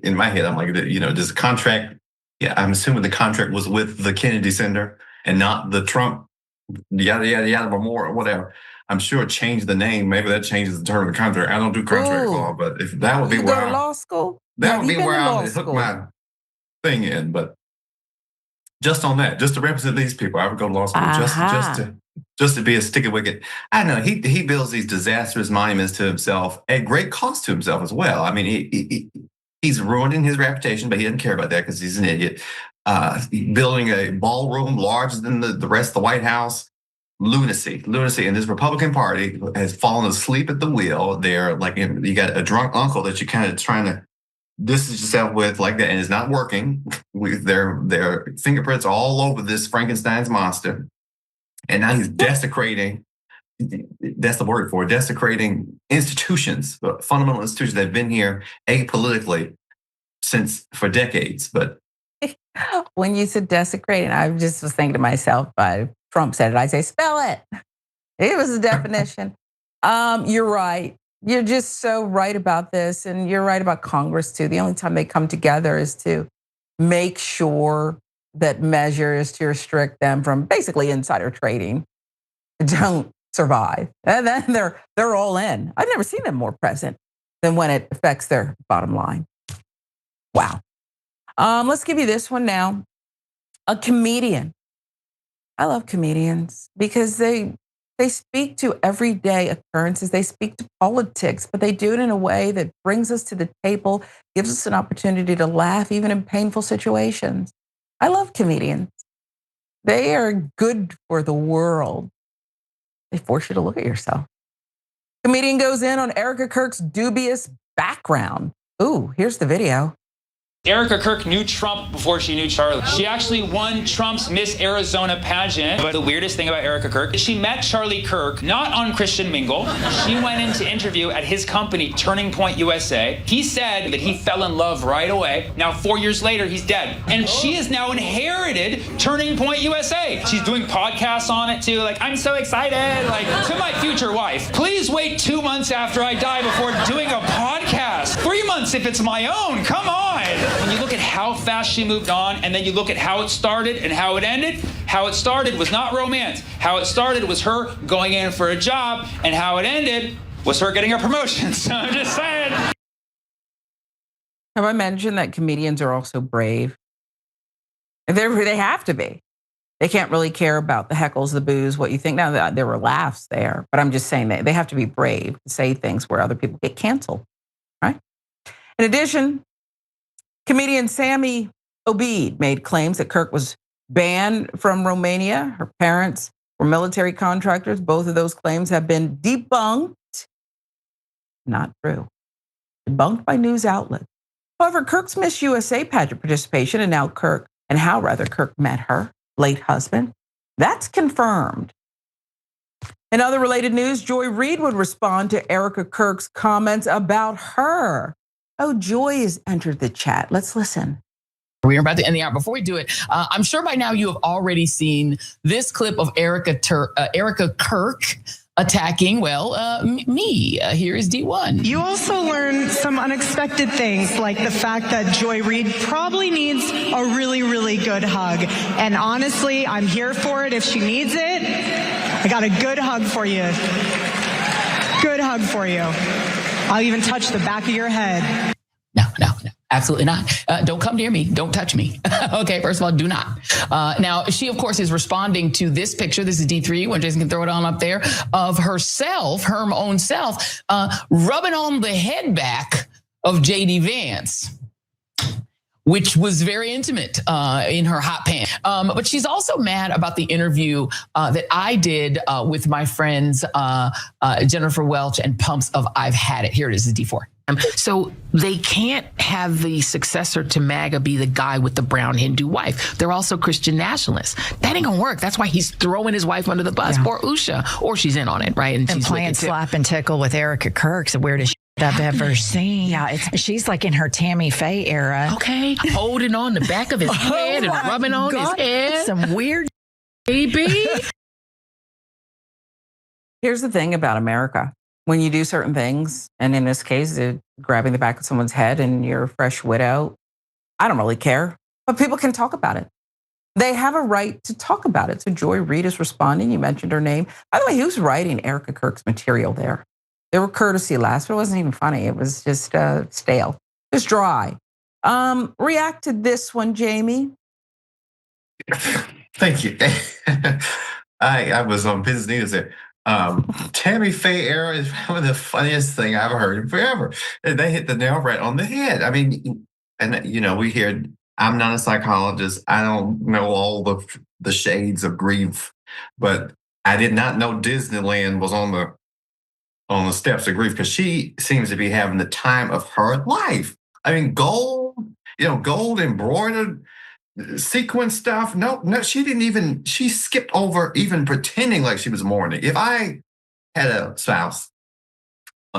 in my head, I'm like, this contract, yeah, I'm assuming the contract was with the Kennedy Center and not the Trump, yada, yada, yada, memorial, whatever. I'm sure it changed the name. Maybe that changes the term of the contract. I don't do contract law, but if that would be where go to law school, that would be where I would hook my thing in. But just on that, just to represent these people, I would go to law school just to be a sticky wicket. I know he builds these disastrous monuments to himself at great cost to himself as well. I mean, he's ruining his reputation, but he doesn't care about that because he's an idiot. Building a ballroom larger than the rest of the White House. Lunacy. And this Republican Party has fallen asleep at the wheel. They're like, you got a drunk uncle that you're kind of trying to distance yourself with like that, and it's not working. With their fingerprints all over this Frankenstein's monster. And now he's desecrating, that's the word for it, desecrating institutions, fundamental institutions that have been here apolitically for decades. But when you said desecrating, I just was thinking to myself, Trump said it, I say, spell it. It was a definition. You're right. You're just so right about this. And you're right about Congress too. The only time they come together is to make sure that measures to restrict them from basically insider trading don't survive. And then they're all in. I've never seen them more present than when it affects their bottom line. Wow. Let's give you this one now. A comedian. I love comedians because they speak to everyday occurrences. They speak to politics, but they do it in a way that brings us to the table, gives us an opportunity to laugh even in painful situations. I love comedians. They are good for the world. They force you to look at yourself. Comedian goes in on Erica Kirk's dubious background. Ooh, here's the video. Erica Kirk knew Trump before she knew Charlie. She actually won Trump's Miss Arizona pageant. But the weirdest thing about Erica Kirk is she met Charlie Kirk not on Christian Mingle. She went in to interview at his company, Turning Point USA. He said that he fell in love right away. Now, 4 years later, he's dead. And she has now inherited Turning Point USA. She's doing podcasts on it too. Like, I'm so excited. Like, to my future wife, please wait 2 months after I die before doing a podcast. 3 months if it's my own. Come on. When you look at how fast she moved on, and then you look at how it started and how it ended, how it started was not romance. How it started was her going in for a job, and how it ended was her getting a promotion. So I'm just saying. Have I mentioned that comedians are also brave? They have to be. They can't really care about the heckles, the boos, what you think. Now, there were laughs there, but I'm just saying that they have to be brave to say things where other people get canceled, right? In addition, comedian Sammy Obeid made claims that Kirk was banned from Romania. Her parents were military contractors. Both of those claims have been debunked. Not true. Debunked by news outlets. However, Kirk's Miss USA pageant participation and how Kirk met her late husband, that's confirmed. In other related news, Joy Reid would respond to Erica Kirk's comments about her. Oh, Joy has entered the chat. Let's listen. We're about to end the hour. Before we do it, I'm sure by now you have already seen this clip of Erica Kirk attacking, me. Here is D1. You also learn some unexpected things, like the fact that Joy Reid probably needs a really, really good hug. And honestly, I'm here for it if she needs it. I got a good hug for you. Good hug for you. I'll even touch the back of your head. No. Absolutely not. Don't come near me. Don't touch me. Okay, first of all, do not. Now, she, of course, is responding to this picture. This is D3, when Jason can throw it on up there, of herself, her own self, rubbing on the head back of J.D. Vance, which was very intimate in her hot pants. But she's also mad about the interview that I did with my friends Jennifer Welch and Pumps of I've Had It. Here it is D4. So they can't have the successor to MAGA be the guy with the brown Hindu wife. They're also Christian nationalists. That ain't gonna work. That's why he's throwing his wife under the bus, or Usha, or she's in on it, right? And she's playing slap and tickle with Erica Kirk's the weirdest I've ever seen. Yeah, she's like in her Tammy Faye era. Okay, holding on the back of his head and rubbing on his head. Some weird baby. Here's the thing about America. When you do certain things, and in this case, grabbing the back of someone's head and you're a fresh widow, I don't really care. But people can talk about it. They have a right to talk about it. So Joy Reid is responding. You mentioned her name. By the way, who's writing Erica Kirk's material there? There were courtesy laughs, but it wasn't even funny. It was just stale. It was dry. React to this one, Jamie. Thank you. I was on business news there. Tammy Faye era is one of the funniest thing I've heard in forever. They hit the nail right on the head. I mean, and we hear, I'm not a psychologist. I don't know all the shades of grief, but I did not know Disneyland was on the steps of grief, because she seems to be having the time of her life. I mean, gold embroidered sequin stuff. No, she skipped over even pretending like she was mourning. If I had a spouse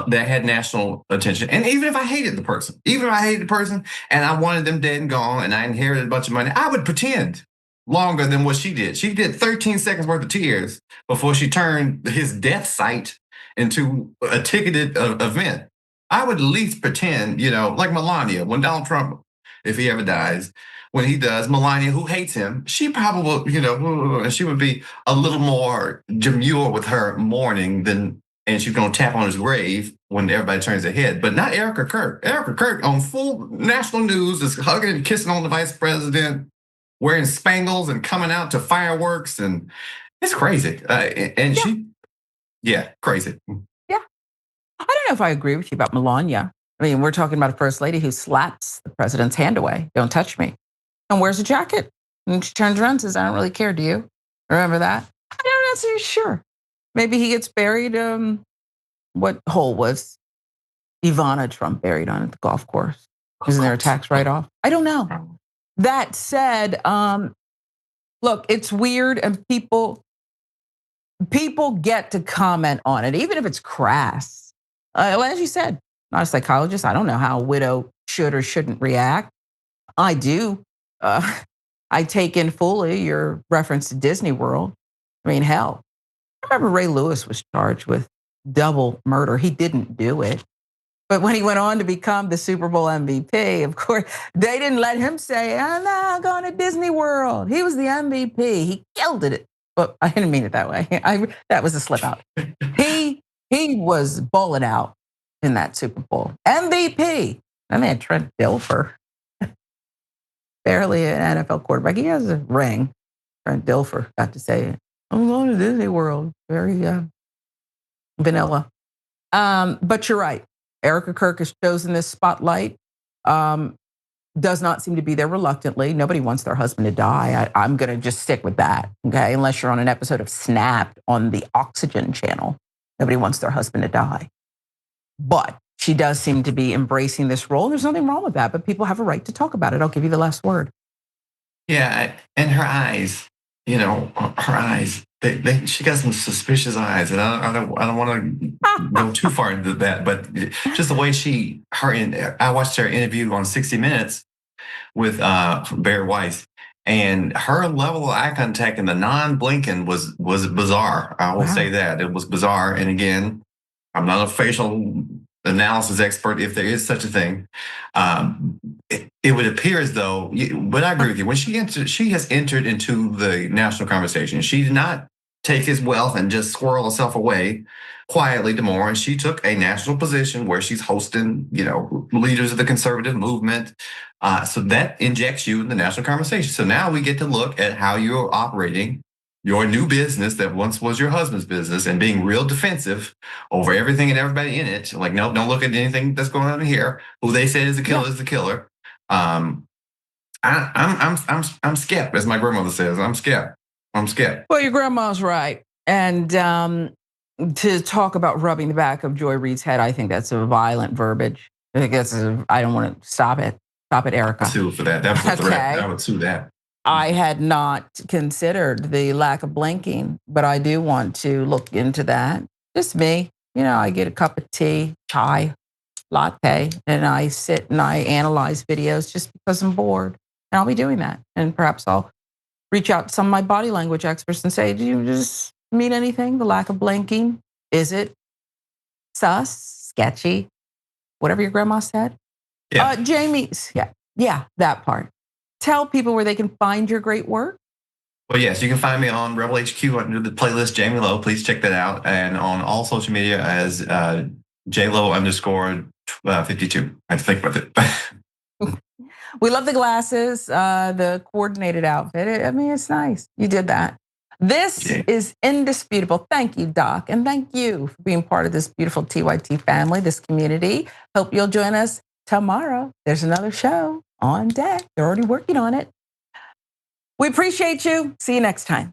that had national attention, and even if I hated the person and I wanted them dead and gone and I inherited a bunch of money, I would pretend longer than what she did. She did 13 seconds worth of tears before she turned his death site into a ticketed event. I would at least pretend, like Melania, when Donald Trump, if he ever dies, when he does, Melania, who hates him, she probably, and she would be a little more demure with her mourning and she's going to tap on his grave when everybody turns their head. But not Erica Kirk. Erica Kirk on full national news is hugging and kissing on the vice president, wearing spangles and coming out to fireworks, and it's crazy. Crazy. Yeah. I don't know if I agree with you about Melania. I mean, we're talking about a first lady who slaps the president's hand away. Don't touch me. And wears a jacket. And she turns around and says, I don't really care, do you? Remember that? I'm not so sure. Maybe he gets buried. What hole was Ivana Trump buried on at the golf course? Isn't there a tax write-off? I don't know. That said, look, it's weird, and people get to comment on it, even if it's crass. As you said, not a psychologist. I don't know how a widow should or shouldn't react. I do. I take in fully your reference to Disney World. I mean, hell, I remember Ray Lewis was charged with double murder. He didn't do it. But when he went on to become the Super Bowl MVP, of course, they didn't let him say, I'm not going to Disney World. He was the MVP. He killed it. But I didn't mean it that way. That was a slip out. He was balling out in that Super Bowl. MVP. And they had Trent Dilfer. Barely an NFL quarterback. He has a ring. Trent Dilfer got to say, I'm going to Disney World. Very vanilla. But you're right. Erica Kirk has chosen this spotlight. Does not seem to be there reluctantly. Nobody wants their husband to die. I'm going to just stick with that, okay? Unless you're on an episode of Snapped on the Oxygen channel. Nobody wants their husband to die. But she does seem to be embracing this role. There's nothing wrong with that, but people have a right to talk about it. I'll give you the last word. Yeah, and her eyes, her eyes. She got some suspicious eyes, and I don't want to go too far into that, but just the way I watched her interview on 60 Minutes with Barry Weiss, and her level of eye contact and the non-blinking was bizarre. I will say that it was bizarre. And again, I'm not a facial analysis expert, if there is such a thing. It would appear as though, but I agree with you. When she has entered into the national conversation. She did not take his wealth and just squirrel herself away quietly tomorrow. And she took a national position where she's hosting, leaders of the conservative movement. So that injects you in the national conversation. So now we get to look at how you're operating your new business that once was your husband's business and being real defensive over everything and everybody in it. Like, no, don't look at anything that's going on here. Who they say is the killer is the killer. I'm scared, as my grandmother says. I'm scared. Well, your grandma's right. And to talk about rubbing the back of Joy Reid's head, I think that's a violent verbiage. I think I don't want to stop it. Stop it, Erica. Sue for that. That was a threat. I would sue that. I had not considered the lack of blinking, but I do want to look into that. Just me. I get a cup of tea, chai, latte, and I sit and I analyze videos just because I'm bored. And I'll be doing that. And perhaps I'll reach out to some of my body language experts and say, do you just mean anything? The lack of blinking? Is it sus, sketchy, whatever your grandma said? Yeah. Jamie's, yeah, that part. Tell people where they can find your great work. Well, yes, you can find me on Rebel HQ under the playlist Jamie Lowe. Please check that out. And on all social media as JLow_52. I have to think about it. We love the glasses, the coordinated outfit. I mean, it's nice. You did that. This is indisputable. Thank you, Doc. And thank you for being part of this beautiful TYT family, this community. Hope you'll join us tomorrow. There's another show on deck. They're already working on it. We appreciate you. See you next time.